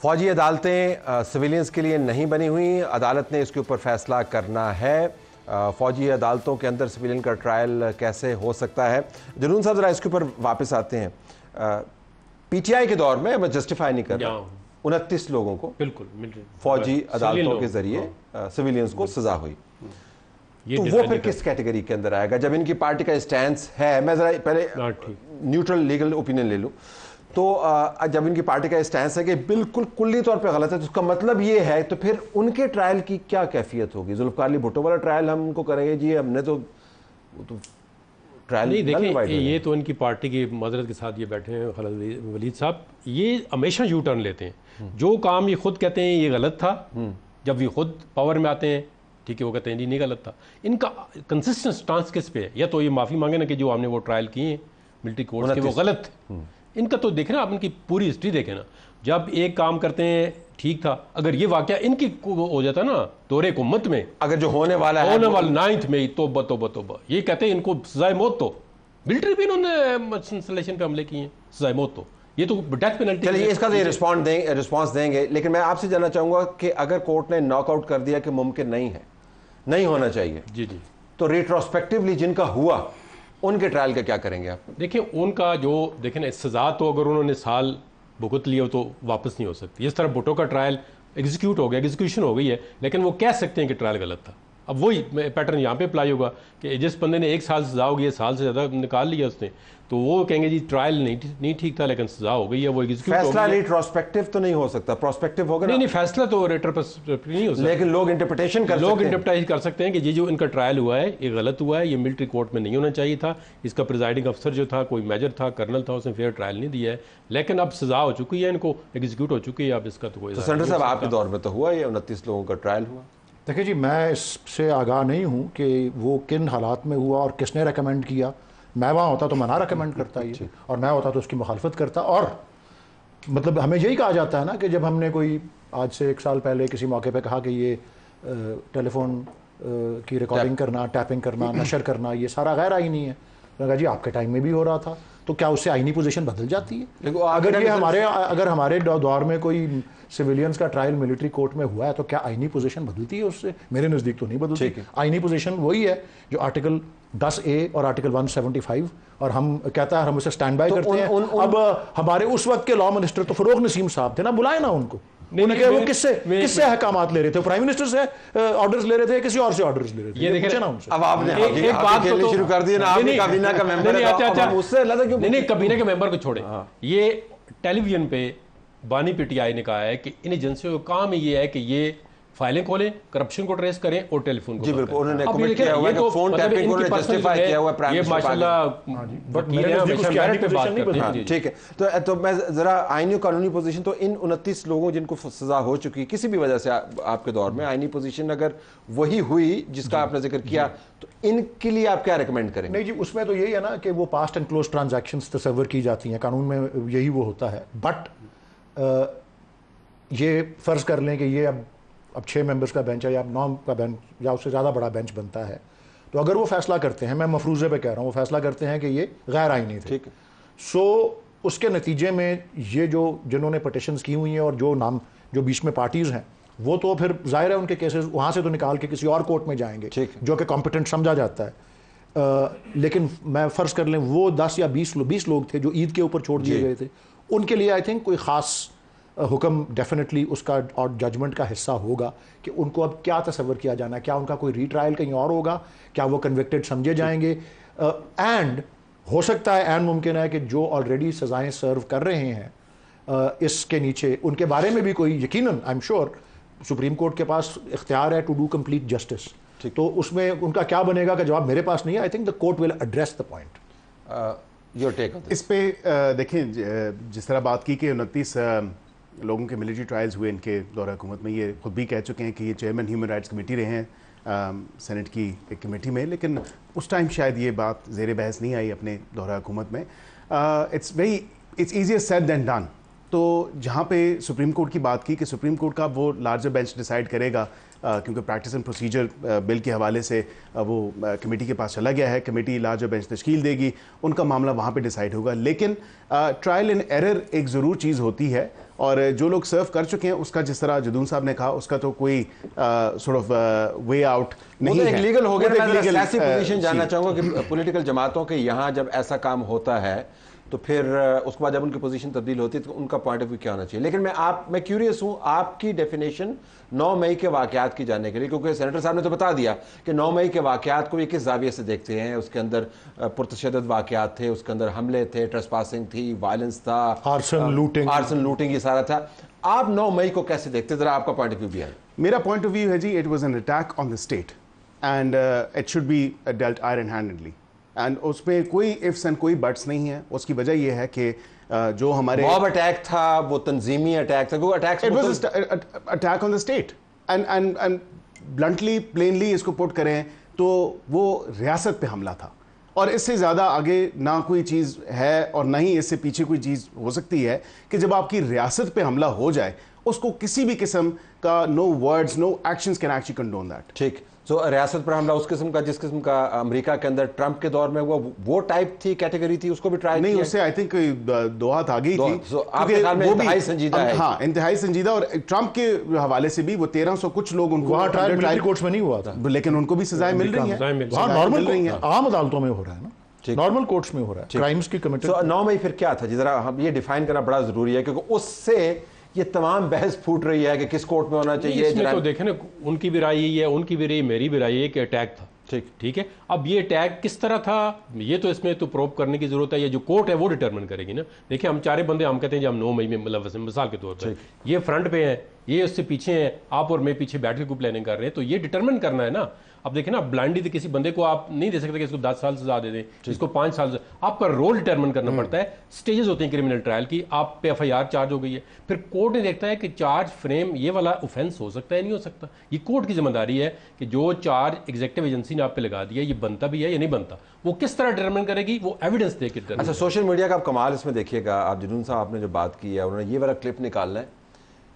Speaker 1: फौजी अदालतें सिविलियंस के लिए नहीं बनी हुई, अदालत ने इसके ऊपर फैसला करना है। फौजी अदालतों के अंदर सिविलियन का ट्रायल कैसे हो सकता है? जरूर साहब जरा इसके ऊपर वापस आते हैं। पीटीआई के दौर में, मैं जस्टिफाई नहीं कर रहा, 29 लोगों को
Speaker 4: बिल्कुल
Speaker 1: फौजी अदालतों के जरिए सिविलियंस को सजा हुई, तो वो फिर किस कैटेगरी के अंदर आएगा? जब इनकी पार्टी का स्टैंस है, मैं जरा पहले न्यूट्रल लीगल ओपिनियन ले लूं, तो जब इनकी पार्टी का स्टैंस है कि बिल्कुल कुल्ली तौर पे गलत है, तो उसका मतलब ये है, तो फिर उनके ट्रायल की क्या कैफियत होगी? जुल्फकार अली भुट्टो वाला ट्रायल हम उनको करेंगे जी, हमने तो ट्रायल
Speaker 4: नहीं देखें, ये तो इनकी पार्टी की मदरत के साथ ये बैठे हैं खालिद वलीद साहब, ये हमेशा यू टर्न लेते हैं। जो काम ये खुद कहते हैं ये गलत था, जब ये खुद पावर में आते हैं, ठीक है, वो कहते हैं जी नहीं गलत था। इनका कंसिस्टेंट स्टांस किस पे है? या तो ये माफ़ी मांगे ना कि जो हमने वो ट्रायल किए हैं मिलिट्री कोर्ट के वो गलत थे। इनका तो देखें ना, आप इनकी पूरी हिस्ट्री देखें ना, जब एक काम करते हैं ठीक था, अगर ये वाकया इनकी हो जाता ना दौरे हुकूमत में,
Speaker 1: अगर जो होने वाला
Speaker 4: 9 मई तोबा, ये कहते हैं इनको सजाए मौत, तो मिलिट्री भी इन्होंने इंस्टॉलेशन पे हमले किए हैं, सजाए मौत, तो ये तो डेथ पेनल्टी।
Speaker 1: चलिए इसका तो रिस्पॉन्स देंगे, लेकिन मैं आपसे जानना चाहूंगा कि अगर कोर्ट ने नॉकआउट कर दिया कि मुमकिन नहीं है, नहीं होना चाहिए,
Speaker 4: जी जी,
Speaker 1: तो रेट्रोस्पेक्टिवली जिनका हुआ उनके ट्रायल का क्या करेंगे आप?
Speaker 4: देखिए उनका जो देखें ना, सजा तो अगर उन्होंने साल भुगत लिया तो वापस नहीं हो सकती। इस तरह भुट्टो का ट्रायल एग्जीक्यूट हो गया, एग्जीक्यूशन हो गई है, लेकिन वो कह सकते हैं कि ट्रायल गलत था। अब वही पैटर्न यहाँ पे अप्लाई होगा कि जिस बंदे ने 1 साल सजा हो गई है, साल से ज़्यादा निकाल लिया उसने, तो वो कहेंगे जी ट्रायल नहीं ठीक था, लेकिन सजा हो गई है, वो एग्जीक्यूट हो गई।
Speaker 1: फैसला रेट्रोस्पेक्टिव तो नहीं हो सकता, प्रोस्पेक्टिव होगा।
Speaker 4: नहीं, फैसला तो रेट्रोस्पेक्टिव नहीं हो सकता,
Speaker 1: लेकिन लोग इंटरप्रिटेशन कर
Speaker 4: सकते हैं कि ये जो इनका ट्रायल हुआ है ये गलत हुआ है, ये मिलिट्री कोर्ट में नहीं होना चाहिए था, इसका प्रिजाइडिंग अफसर जो था कोई मेजर था, कर्नल था, उसने फेयर ट्रायल नहीं दिया है, लेकिन अब सजा हो चुकी है, इनको एग्जीक्यूट हो चुकी है, अब इसका तो कोई।
Speaker 1: सेंटर साहब आपके दौर में तो हुआ, ये 29 लोगों का ट्रायल हुआ।
Speaker 2: देखिए जी, मैं इससे आगाह नहीं हूँ कि वो किन हालात में हुआ और किसने रेकमेंड किया। मैं वहाँ होता तो मैं ना रेकमेंड करता ये, और मैं होता तो उसकी मुखालफत करता। और मतलब हमें यही कहा जाता है ना कि जब हमने कोई आज से 1 साल पहले किसी मौके पे कहा कि ये टेलीफोन की रिकॉर्डिंग करना, टैपिंग करना, नशर करना, ये सारा गैर आईनी है, मैंने कहा जी आपके टाइम में भी हो रहा था, तो क्या उससे आईनी पोजीशन बदल जाती है?
Speaker 1: देखो,
Speaker 2: अगर हमारे दौर में कोई सिविलियंस का ट्रायल मिलिट्री कोर्ट में हुआ है तो क्या आईनी पोजीशन बदलती है उससे? मेरे नज़दीक तो नहीं बदलती। आईनी पोजीशन वही है जो आर्टिकल 10A और आर्टिकल 175, और हम कहता है हम उसे स्टैंड बाय करते हैं। अब हमारे उस वक्त के लॉ मिनिस्टर तो फरोग नसीम साहब थे ना, बुलाए ना उनको। वो किससे अहकामात ले रहे थे? प्राइम मिनिस्टर से ऑर्डर्स ले रहे थे, किसी और से ऑर्डर्स ले रहे थे?
Speaker 4: ये देखे ना
Speaker 2: उनसे।
Speaker 1: अब आपने एक बात शुरू कर दी ना, आपने काबीना का मेंबर है,
Speaker 4: अच्छा
Speaker 1: उससे लगा क्यों?
Speaker 4: नहीं, काबीना के मेंबर को छोड़े, ये टेलीविजन पे बानी पीटीआई ने कहा है कि इन एजेंसियों का काम ये है कि ये फाइलें खोलें, करप्शन को ट्रेस करें और टेलीफोन को।
Speaker 1: जी बिल्कुल, उन्होंने कमिट किया हुआ है कि फोन टैपिंग को जस्टिफाई किया हुआ है प्राइम मिनिस्टर।
Speaker 4: ये माशाल्लाह, बट मेरे हमेशा मेरिट पे बात करते हैं।
Speaker 1: ठीक है, तो मैं जरा आईनी कानूनी पोजीशन, तो इन 29 लोगों जिनको सजा हो चुकी है किसी भी वजह से आपके दौर में, आईनी पोजीशन अगर वही हुई जिसका आपने जिक्र किया, तो इनके लिए आप क्या रिकमेंड करेंगे?
Speaker 2: नहीं जी, उसमें तो यही है ना कि वो पास्ट एंड क्लोज ट्रांजैक्शंस तस्वर की जाती हैं, कानून में यही वो होता है। बट ये फर्ज कर लें कि ये अब 6 मेंबर्स का बेंच है या 9 का बेंच या उससे ज़्यादा बड़ा बेंच बनता है, तो अगर वो फैसला करते हैं, मैं मफरूज़े पे कह रहा हूँ, वो फैसला करते हैं कि ये गैर आईनी थे,
Speaker 1: ठीक है,
Speaker 2: सो उसके नतीजे में ये जो जिन्होंने पटिशन्स की हुई हैं और जो बीच में पार्टीज़ हैं, वो तो फिर जाहिर है उनके केसेस वहाँ से तो निकाल के किसी और कोर्ट में जाएंगे जो कि कॉम्पिटेंट समझा जाता है। लेकिन मैं फ़र्ज़ कर लें वो 10 या 20 लोग थे जो ईद के ऊपर छोड़ दिए गए थे, उनके लिए आई थिंक कोई ख़ास हुक्म डेफिनेटली उसका और जजमेंट का हिस्सा होगा कि उनको अब क्या तस्वर किया जाना है, क्या उनका कोई रीट्रायल कहीं और होगा, क्या वो कन्विक्टेड समझे जाएंगे, एंड हो सकता है एंड मुमकिन है कि जो ऑलरेडी सज़ाएं सर्व कर रहे हैं इसके नीचे उनके बारे में भी कोई यकीनन I am sure supreme court के पास इख्तियार है टू डू कंप्लीट जस्टिस, तो उसमें उनका क्या बनेगा का जवाब मेरे पास नहीं है। I think the court will address the point.
Speaker 1: Your take
Speaker 3: इस पे देखें, जिस तरह बात की कि 29 लोगों के मिलिट्री ट्रायल्स हुए इनके दौर हुकूमत में, ये खुद भी कह चुके हैं कि ये चेयरमैन ह्यूमन राइट्स कमेटी रहे हैं सेनेट की एक कमेटी में, लेकिन उस टाइम शायद ये बात ज़ेर बहस नहीं आई अपने दौर हुकूमत में। It's easier said than done. तो जहाँ पे सुप्रीम कोर्ट की बात की कि सुप्रीम कोर्ट का वो लार्जर बेंच डिसाइड करेगा, क्योंकि प्रैक्टिस एंड प्रोसीजर बिल के हवाले से वो कमेटी के पास चला गया है, कमेटी लार्जर बेंच तश्कील देगी, उनका मामला वहाँ पे डिसाइड होगा। लेकिन ट्रायल एंड एरर एक ज़रूर चीज़ होती है, और जो लोग सर्व कर चुके हैं उसका, जिस तरह जदून साहब ने कहा, उसका तो कोई सॉर्ट ऑफ वे आउट नहीं है।
Speaker 1: लीगल हो गया। मैं सियासी पोजीशन जानना चाहूँगा कि पॉलिटिकल जमातों के यहाँ जब ऐसा काम होता है तो फिर उसके बाद जब उनकी पोजीशन तब्दील होती है तो उनका पॉइंट ऑफ व्यू क्या होना चाहिए। लेकिन मैं क्यूरियस हूँ आपकी डेफिनेशन 9 मई के वाकयात की जानने के लिए, क्योंकि सेनेटर साहब ने तो बता दिया कि 9 मई के वाकयात को ये किस जाविये से देखते हैं। उसके अंदर पुरतशद्दुद वाकयात थे, उसके अंदर हमले थे, ट्रेसपासिंग थी, वायलेंस था, आर्सन लूटिंग, ये सारा था। आप 9 मई को कैसे देखते हैं, जरा आपका पॉइंट ऑफ व्यू भी है।
Speaker 3: मेरा पॉइंट ऑफ व्यू है जी, it was an attack on the state and it should be dealt iron handedly, and उसमें कोई इफ्स एंड कोई बट्स नहीं है। उसकी वजह यह है कि जो हमारे
Speaker 1: मॉब अटैक था, वो तंजीमी अटैक था, attack
Speaker 3: on the state, and bluntly plainly इसको पुट करें तो वो रियासत पे हमला था, और इससे ज़्यादा आगे ना कोई चीज़ है और ना ही इससे पीछे कोई चीज़ हो सकती है कि जब आपकी रियासत पे हमला हो जाए, उसको किसी भी किस्म का no words no actions can actually condone that.
Speaker 1: ठीक, सो रियासत पर हमला उस किस्म का जिस किस्म का अमेरिका के अंदर ट्रंप के दौर में हुआ, वो टाइप थी, कैटेगरी थी, उसको भी ट्राई
Speaker 3: नहीं, उससे आई थिंक 2 हाथ आ गई थी।
Speaker 1: सो आपके ख्याल में इंतहाई संजीदा है?
Speaker 3: हाँ, इंतहाई संजीदा, और ट्रंप के हवाले से भी वो 1300 कुछ लोग उनको
Speaker 2: वहाँ ट्रायल कोर्ट्स में नहीं हुआ था,
Speaker 3: लेकिन उनको भी सजाएं मिल रही हैं,
Speaker 2: नॉर्मल आम अदालतों में हो रहा है ना, नॉर्मल कोर्ट्स में हो रहा है, क्राइम्स की कमिटेड।
Speaker 1: 9 मई फिर क्या था जी, जरा हम ये डिफाइन करना बड़ा जरूरी है, क्योंकि उससे ये तमाम बहस फूट रही है कि किस कोर्ट में होना चाहिए।
Speaker 4: इसमें तो देखें ना, उनकी भी राय यही है, उनकी भी राय, मेरी भी राय है कि अटैक था। ठीक है, अब ये अटैक किस तरह था, ये तो इसमें तो प्रूव करने की जरूरत है, ये जो कोर्ट है वो डिटरमिन करेगी ना। देखिए, हम 4 बंदे हम कहते हैं जी हम 9 मई में, मतलब मिसाल के तौर पर ये फ्रंट पे है, ये उससे पीछे हैं, आप और मैं पीछे बैठ के कोई प्लानिंग कर रहे हैं, तो ये डिटरमिन करना है ना। अब देखें ना, ब्लाइंडली किसी बंदे को आप नहीं दे सकते कि इसको 10 साल सजा दे दें, इसको 5 साल, आपका रोल डिटरमिन करना पड़ता है। स्टेजेस होते हैं क्रिमिनल ट्रायल की, आप पे FIR चार्ज हो गई है, फिर कोर्ट ने देखता है कि चार्ज फ्रेम ये वाला ऑफेंस हो सकता है नहीं हो सकता। ये कोर्ट की जिम्मेदारी है कि जो चार्ज एग्जीक्यूटिव एजेंसी ने आप पे लगा दिया, ये बनता भी है या नहीं बनता, वो किस तरह डिटरमिन करेगी, वो एविडेंस दे के।
Speaker 1: अच्छा, सोशल मीडिया का आप कमाल इसमें देखिएगा, आप जदून साहब आपने जो बात की है, उन्होंने ये वाला क्लिप निकालना है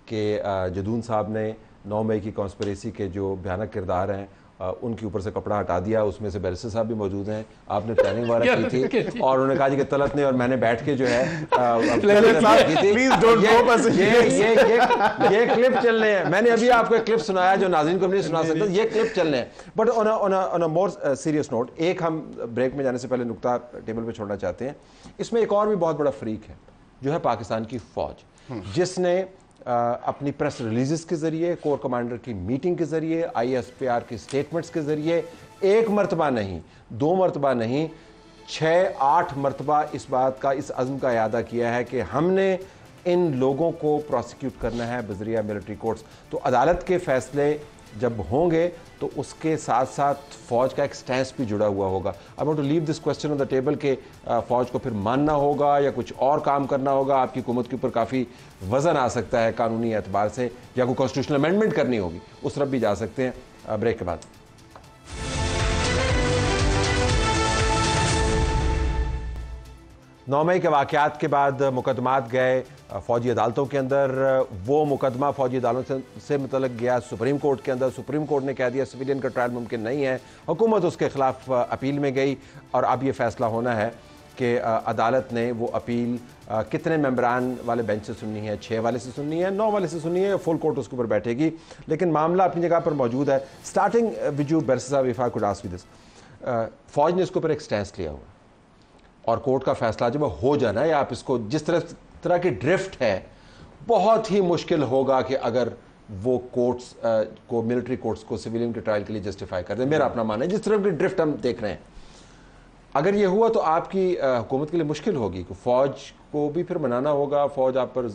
Speaker 1: कि जदून साहब ने 9 मई की कॉन्स्पिरेसी के जो भयानक किरदार हैं उनके ऊपर से कपड़ा हटा दिया। उसमें से बैरिस्टर साहब भी मौजूद हैं, आपने प्लानिंग वगैरह की थी और उन्होंने कहा कि तलत ने और मैंने बैठ के जो है ये क्लिप चलने हैं। मैंने अभी आपको एक क्लिप सुनाया जो नाज़रीन को नहीं सुना सकता, ये क्लिप चलने हैं। But on a more serious note, एक हम ब्रेक में जाने से पहले नुक्ता टेबल पे छोड़ना चाहते हैं। इसमें एक और भी बहुत बड़ा फ्रीक है जो है पाकिस्तान की फौज, जिसने अपनी प्रेस रिलीजेस के जरिए, कोर कमांडर की मीटिंग के जरिए, ISPR की स्टेटमेंट्स के जरिए एक मरतबा नहीं, 2 मरतबा नहीं, 6-8 मरतबा इस बात का, इस अज़्म का इयादा किया है कि हमने इन लोगों को प्रोसिक्यूट करना है बजरिया मिलिट्री कोर्ट्स। तो अदालत के फैसले जब होंगे तो उसके साथ साथ फौज का एक स्टैंस भी जुड़ा हुआ होगा। I want to leave this question on the table के फौज को फिर मानना होगा या कुछ और काम करना होगा। आपकी हुकूमत के ऊपर काफ़ी वजन आ सकता है कानूनी एतबार से, या कोई कॉन्स्टिट्यूशनल अमेंडमेंट करनी होगी, उस तरफ भी जा सकते हैं। ब्रेक के बाद 9 मई के वाक़यात के बाद मुकदमात गए फ़ौजी अदालतों के अंदर। वो मुकदमा फ़ौजी अदालतों से मुतल्लिक़ गया सुप्रीम कोर्ट के अंदर। सुप्रीम कोर्ट ने कह दिया सिविलियन का ट्रायल मुमकिन नहीं है। हुकूमत उसके ख़िलाफ़ अपील में गई और अब ये फ़ैसला होना है कि अदालत ने वो अपील कितने मेंबरान वाले बेंच से सुननी है, 6 वाले से सुननी है, 9 वाले से सुननी है, फुल कोर्ट उसके ऊपर बैठेगी। लेकिन मामला अपनी जगह पर मौजूद है। स्टार्टिंग विद यू बैरिस्टर साहब, if I could ask you this, फ़ौज ने इसके ऊपर एक स्टैंस लिया हुआ और कोर्ट का फैसला जब हो जाना है, आप इसको जिस तरह की ड्रिफ्ट है, बहुत ही मुश्किल होगा कि अगर वो कोर्ट्स को, मिलिट्री कोर्ट्स को सिविलियन के ट्रायल के लिए जस्टिफाई कर दें। मेरा अपना मानना है जिस तरह की ड्रिफ्ट हम देख रहे हैं, अगर ये हुआ तो आपकी हुकूमत के लिए मुश्किल होगी कि फ़ौज को भी फिर मनाना होगा। फ़ौज आप पर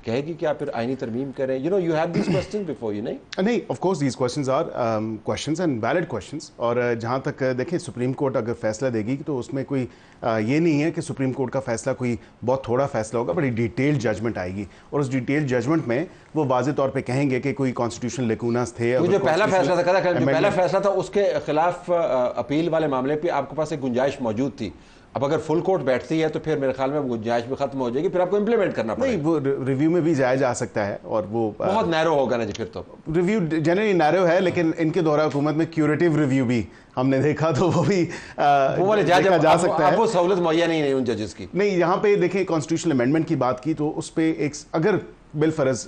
Speaker 1: कहेगी कि आप फिर आईनी तरमीम करें। You know you have this question before you. नहीं,
Speaker 3: of course these questions are questions and valid questions. और जहाँ तक देखें सुप्रीम कोर्ट अगर फैसला देगी तो उसमें कोई ये नहीं है कि सुप्रीम कोर्ट का फैसला कोई बहुत थोड़ा फैसला होगा, बड़ी डिटेल्ड जजमेंट आएगी और उस डिटेल्ड जजमेंट में वो वाज़े तौर पे कहेंगे कि कोई कॉन्स्टिट्यूशनल लेकुनास थे।
Speaker 1: जो पहला फैसला था, जो पहला फैसला था उसके खिलाफ अपील वाले मामले पे आपके पास एक गुंजाइश मौजूद थी। अब अगर फुल कोर्ट बैठती है तो फिर मेरे ख्याल में वो गुंजाइश भी खत्म हो जाएगी, फिर आपको इंप्लीमेंट करना पड़ेगा।
Speaker 3: नहीं, वो रिव्यू में भी जाया जा सकता है और वो
Speaker 1: बहुत नैरो होगा ना जी। फिर तो
Speaker 3: रिव्यू जनरली नैरो है, लेकिन इनके दौरा हुकूमत में क्यूरेटिव रिव्यू भी हमने देखा, तो वो भी
Speaker 1: वो वाले
Speaker 3: देखा जा सकता है।
Speaker 1: वो सहूलत मुहैया नहीं उन जजेस की।
Speaker 3: नहीं, यहाँ पे देखें कॉन्स्टिट्यूशनल अमेंडमेंट की बात की तो उस पर एक, अगर बिल फर्ज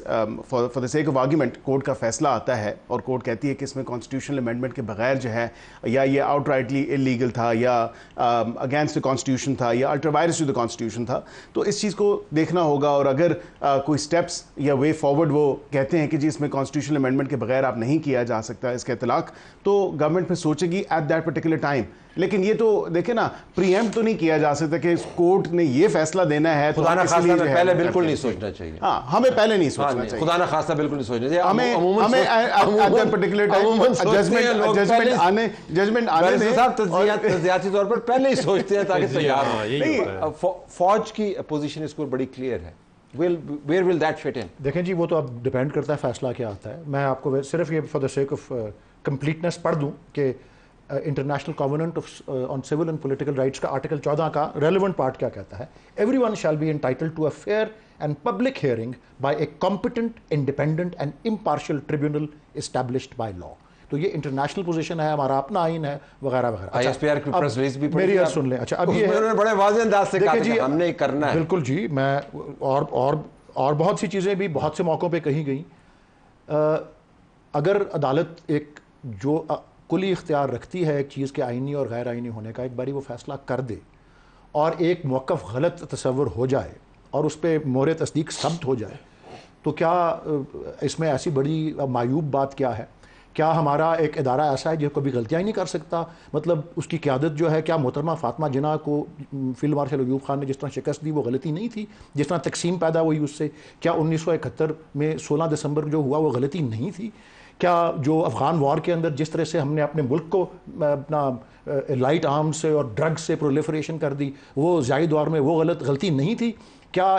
Speaker 3: for the sake of argument court का फैसला आता है और कोर्ट कहती है कि इसमें कॉन्स्टिट्यूशनल अमेंडमेंट के बगैर जो है, या ये आउटराइटली इलीगल था, या अगेंस्ट द कॉन्स्टिट्यूशन था, या अल्ट्रावायरस टू द कॉन्स्टिट्यूशन था, तो इस चीज़ को देखना होगा। और अगर कोई स्टेप्स या वे फॉरवर्ड वो कहते हैं कि जी इसमें कॉन्स्टिट्यूशनल अमेंडमेंट के बगैर आप नहीं किया जा सकता इसका इतलाक, तो गवर्नमेंट फिर सोचेगी एट दैट पर्टिकुलर टाइम। लेकिन ये तो देखे ना, प्रीएम्प्ट तो नहीं किया जा सकता कि कोर्ट ने ये फैसला देना है तो
Speaker 1: पहले बिल्कुल नहीं सोचना चाहिए।
Speaker 3: हाँ, हमें पहले नहीं सोचना चाहिए,
Speaker 1: खुदा ना खास्ता बिल्कुल नहीं सोचना चाहिए।
Speaker 3: हमें पर्टिकुलर टाइम जजमेंट आने
Speaker 1: तज्जियाती तौर पर पहले ही सोचते हैं ताकि तैयार हो। फौज की पोजीशन इसको बड़ी क्लियर है। Where will that fit in?
Speaker 2: देखें जी, वो तो अब डिपेंड करता है फैसला क्या आता है। मैं आपको सिर्फ ये for the sake of completeness पढ़ दूं कि international covenant on civil and political rights का आर्टिकल 14 का रेलिवेंट पार्ट क्या कहता है? Everyone shall be entitled to a fair and public hearing by a competent, independent and impartial tribunal established by law. तो ये इंटरनेशनल पोजीशन है, हमारा अपना आइन है, वगैरह वगैरह।
Speaker 1: ISPR की प्रेस रिलीज भी
Speaker 2: मेरी बात सुन लें। अच्छा, अब ये
Speaker 1: उन्होंने बड़े वाज़ेह अंदाज से कहा कि हमने करना है।
Speaker 2: बिल्कुल जी, मैं और बहुत सी चीज़ें भी बहुत से मौक़ों पे कही गई। अगर अदालत एक जो कुली इख्तियार रखती है एक चीज़ के आइनी और गैर आइनी होने का, एक बारी वो फैसला कर दे और एक मौक़िफ़ गलत तसव्वुर हो जाए और उस पर मोहर तस्दीक सब्त हो जाए, तो क्या इसमें ऐसी बड़ी मायूब बात क्या है? क्या हमारा एक इदारा ऐसा है जो कभी गलतियाँ ही नहीं कर सकता? मतलब उसकी क़यादत जो है, क्या मोहतरमा फ़ातिमा जिन्ना को फील्ड मार्शल अयूब खान ने जिस तरह शिकस्त दी वो गलती नहीं थी? जिस तरह तकसीम पैदा हुई उससे, क्या 1971 में 16 दिसंबर जो हुआ वो गलती नहीं थी? क्या जो अफ़गान वॉर के अंदर जिस तरह से हमने अपने मुल्क को अपना लाइट आर्म्स से और ड्रग्स से प्रोलिफरेशन कर दी, वो ज़ाई दौर में वो गलती नहीं थी? क्या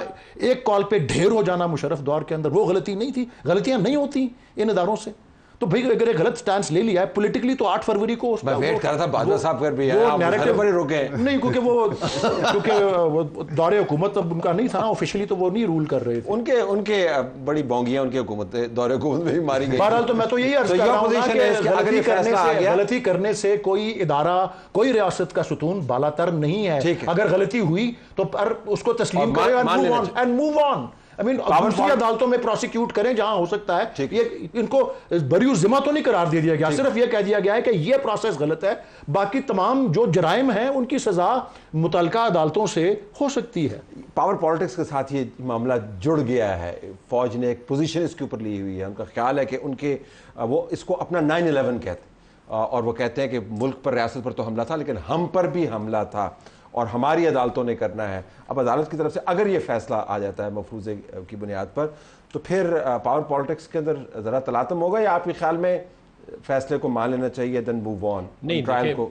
Speaker 2: एक कॉल पे ढेर हो जाना मुशर्रफ दौर के अंदर वो गलती नहीं थी? गलतियाँ नहीं होती इन इदारों से। तो भाई अगर एक गलत स्टैंड ले लिया है पॉलिटिकली तो 8 फरवरी को
Speaker 1: मैं वेट कर रहा था बाजवा साहब कर भी है,
Speaker 2: वो नैरेटिव
Speaker 1: पर ही रुके
Speaker 2: नहीं, क्योंकि वो दौरे हुकूमत अब उनका नहीं था ना ऑफिशियली, तो वो नहीं रूल कर रहे थे। उनके
Speaker 1: बड़ी बोंगियां उनकी हुकूमत दौरे हुकूमत में भी मारी गई।
Speaker 2: बहरहाल तो मैं तो यही अर्ज कर रहा हूं कि गलती करने से कोई इदारा, कोई रियासत का सुतून बालातर नहीं है। अगर गलती हुई तो उसको तस्लीम करें and move on. I mean दूसरी अदालतों में प्रोसिक्यूट करें जहां हो सकता है। ये इनको बरी जिम्मा तो नहीं करार दे दिया गया, सिर्फ ये कह दिया गया है कि ये प्रोसेस गलत है, बाकी तमाम जो जराइम हैं उनकी सजा मुतल्लिका अदालतों से हो सकती है।
Speaker 1: पावर पॉलिटिक्स के साथ ये मामला जुड़ गया है। फौज ने एक पोजीशन इसके ऊपर ली हुई है। उनका ख्याल है कि उनके वो इसको अपना 9/11 कहते हैं और वो कहते हैं कि मुल्क पर, रियासत पर तो हमला था लेकिन हम पर भी हमला था और हमारी अदालतों ने करना है। अब अदालत की तरफ से अगर ये फैसला आ जाता है मफरूज़े की बुनियाद पर तो फिर पावर पॉलिटिक्स के अंदर ज़रा तलातम होगा या आपके ख्याल में फैसले को मान लेना चाहिए देन मूव ऑन?
Speaker 4: नहीं, ट्रायल को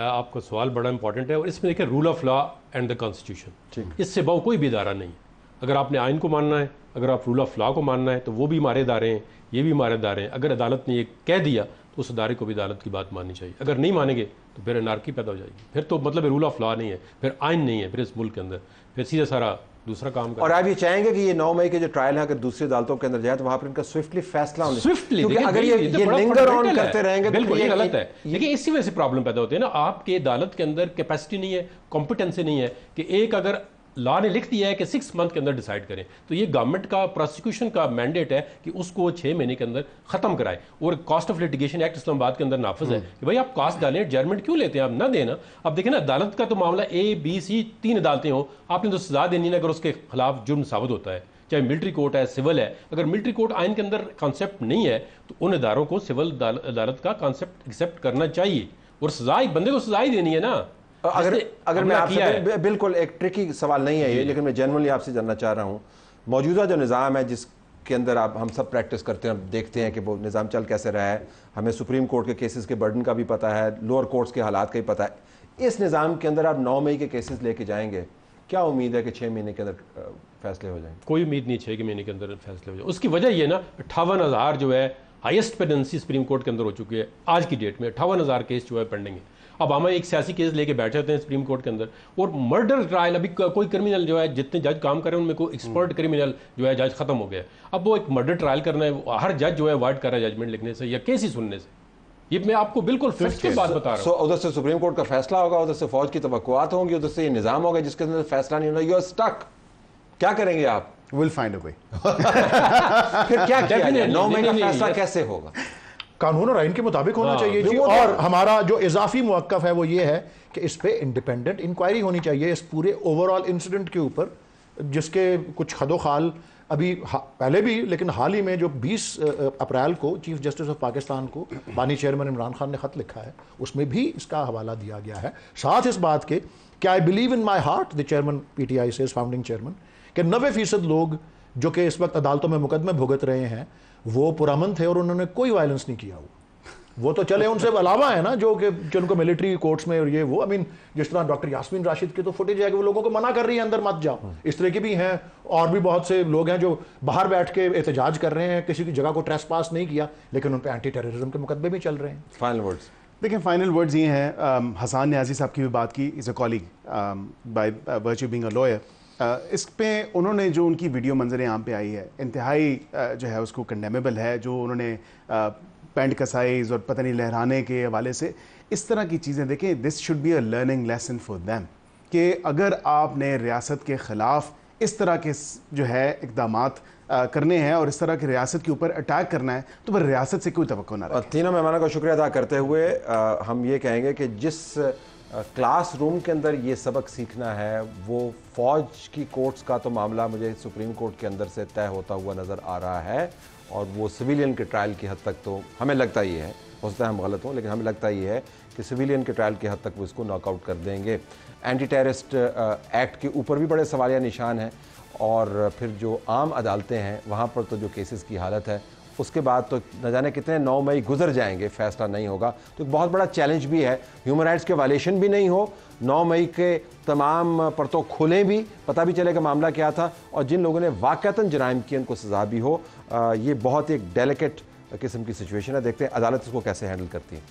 Speaker 4: आपका सवाल बड़ा इंपॉर्टेंट है और इसमें देखिए rule of law and the constitution, इससे बहु कोई भी इदारा नहीं है। अगर आपने आइन को मानना है, अगर आप रूल ऑफ लॉ को मानना है तो वो भी हमारे इदारे हैं, ये भी हमारे इदारे हैं। अगर अदालत ने ये कह दिया तो उस अदारे को भी अदालत की बात माननी चाहिए। अगर नहीं मानेंगे तो फिर एनार्की पैदा हो जाएगी, फिर तो मतलब रूल ऑफ लॉ नहीं है, फिर आइन नहीं है, फिर इस मुल्क के अंदर फिर सीधा सारा दूसरा काम।
Speaker 1: और आप ये चाहेंगे कि ये 9 मई के जो ट्रायल है अगर दूसरी अदालतों के अंदर जाए तो वहां पर इनका स्विफ्टली फैसला होना,
Speaker 4: स्विफ्टली,
Speaker 1: अगर ये लिंगर ऑन करते रहेंगे
Speaker 4: बिल्कुल ये गलत है। देखिए इसी वजह से प्रॉब्लम पैदा होती है ना, आपके अदालत के अंदर कैपेसिटी नहीं है, कॉम्पिटेंसी नहीं है कि एक अगर लॉ ने लिख दिया है कि 6 मंथ के अंदर डिसाइड करें, तो ये गवर्नमेंट का प्रोसिक्यूशन का मैंडेट है कि उसको 6 महीने के अंदर खत्म कराए। और cost of litigation act Islamabad के अंदर नाफिज है कि भाई आप कॉस्ट डालें, जजमेंट क्यों लेते हैं, आप ना देना। अब देखिए ना, अदालत का तो मामला A, B, C 3 अदालतें हो, आपने तो सजा देनी ना अगर उसके खिलाफ जुर्म साबित होता है, चाहे मिलिट्री कोर्ट है, सिविल है। अगर मिलिट्री कोर्ट आइन के अंदर कॉन्सेप्ट नहीं है तो उन इदारों को सिविल अदालत का कॉन्सेप्ट एक्सेप्ट करना चाहिए और सजा एक बंदे को सजा ही देनी है ना।
Speaker 1: अगर मैं आपसे बिल्कुल एक ट्रिकी सवाल नहीं है ये, लेकिन मैं जनरली आपसे जानना चाह रहा हूँ, मौजूदा जो निज़ाम है जिसके अंदर आप हम सब प्रैक्टिस करते हैं, देखते हैं कि वो निज़ाम चल कैसे रहा है, हमें सुप्रीम कोर्ट के केसेस के बर्डन का भी पता है, लोअर कोर्ट्स के हालात का भी पता है। इस निज़ाम के अंदर आप 9 मई के केसेस लेके जाएंगे, क्या उम्मीद है कि 6 महीने के अंदर फैसले हो जाएंगे?
Speaker 4: कोई उम्मीद नहीं 6 महीने के अंदर फैसले हो जाए। उसकी वजह ये ना 58,000 जो है हाईएस्ट पेंडेंसी सुप्रीम कोर्ट के अंदर हो चुकी है आज की डेट में। 58,000 केस जो है पेंडिंग है। अब हम एक सियासी केस लेके बैठे होते हैं सुप्रीम कोर्ट के अंदर और मर्डर ट्रायल, अभी कोई क्रिमिनल जो है, जितने जज काम कर रहे हैं उनमें कोई एक्सपर्ट क्रिमिनल जो है जज खत्म हो गया, अब वो एक मर्डर ट्रायल करना है, हर जज जो है अवॉइड कर रहा है जजमेंट लिखने से या केस ही सुनने से। ये मैं आपको बिल्कुल फैक्ट की बात बता रहा हूँ।
Speaker 1: उधर से सुप्रीम कोर्ट का फैसला होगा, उधर से फौज की तवक्कुआत होंगी, उधर से ये निजाम होगा जिसके अंदर फैसला नहीं होना, यू आर स्टक। क्या करेंगे आप?
Speaker 3: विल फाइंड अ वे।
Speaker 1: फिर क्या किया जाए? 9 मई का फैसला कैसे होगा?
Speaker 2: कानून और आइन के मुताबिक होना चाहिए जी। और हमारा जो इजाफी मुवक्कफ है वो ये है कि इस पे इंडिपेंडेंट इंक्वायरी होनी चाहिए इस पूरे ओवरऑल इंसिडेंट के ऊपर, जिसके कुछ खदोखाल अभी पहले भी, लेकिन हाल ही में जो 20 अप्रैल को चीफ जस्टिस ऑफ पाकिस्तान को बानी चेयरमैन इमरान खान ने खत लिखा है, उसमें भी इसका हवाला दिया गया है। साथ इस बात के कि I believe in my heart, the chairman PTI से फाउंडिंग चेयरमैन, कि 90% लोग जो कि इस वक्त अदालतों में मुकदमे भुगत रहे हैं वो पुरअमन थे और उन्होंने कोई वायलेंस नहीं किया। वो तो चले उनसे अलावा है ना जो कि जिनको मिलिट्री कोर्ट्स में और ये वो, आई मीन जिस तरह डॉक्टर यास्मीन राशिद की तो फुटेज है कि वो लोगों को मना कर रही है अंदर मत जाओ, इस तरह के भी हैं। और भी बहुत से लोग हैं जो बाहर बैठ के एहतजाज कर रहे हैं, किसी की जगह को ट्रेसपास नहीं किया, लेकिन उन पर एंटी टेररिज्म के मुकदमे भी चल रहे हैं।
Speaker 1: फाइनल वर्ड्स
Speaker 3: देखिए, फाइनल वर्ड्स ये हैं, हसान न्याजी साहब की भी बात की, is a colleague by virtue being a lawyer. इस पे उन्होंने जो उनकी वीडियो मंजर आम पे आई है इंतहाई जो है उसको कंडेमेबल है, जो उन्होंने पैंट का साइज़ और पता नहीं लहराने के हवाले से इस तरह की चीज़ें देखें। This should be a learning lesson for them कि अगर आपने रियासत के ख़िलाफ़ इस तरह के जो है इक़दामात करने हैं और इस तरह की रियासत के ऊपर अटैक करना है तो फिर रियासत से कोई तवक्को ना रहे।
Speaker 1: तीनों मेहमानों का शुक्रिया अदा करते हुए हम ये कहेंगे कि जिस क्लासरूम के अंदर ये सबक सीखना है वो फ़ौज की कोर्ट्स का तो मामला मुझे सुप्रीम कोर्ट के अंदर से तय होता हुआ नज़र आ रहा है, और वो सिविलियन के ट्रायल की हद तक तो हमें लगता ही है, हो सकता है हम गलत हों, लेकिन हमें लगता ही है कि सिविलियन के ट्रायल की हद तक वो इसको नॉकआउट कर देंगे। एंटी टेररिस्ट एक्ट के ऊपर भी बड़े सवालिया निशान हैं, और फिर जो आम अदालतें हैं वहाँ पर तो जो केसेस की हालत है उसके बाद तो न जाने कितने 9 मई गुजर जाएंगे, फैसला नहीं होगा। तो एक बहुत बड़ा चैलेंज भी है, ह्यूमन राइट्स के वायलेशन भी नहीं हो, 9 मई के तमाम पर तो खुलें भी, पता भी चलेगा मामला क्या था, और जिन लोगों ने वाक़तन जराइम किए उनको सज़ा भी हो। ये बहुत एक डेलिकेट किस्म की सिचुएशन है। देखते हैं अदालत इसको कैसे हैंडल करती है।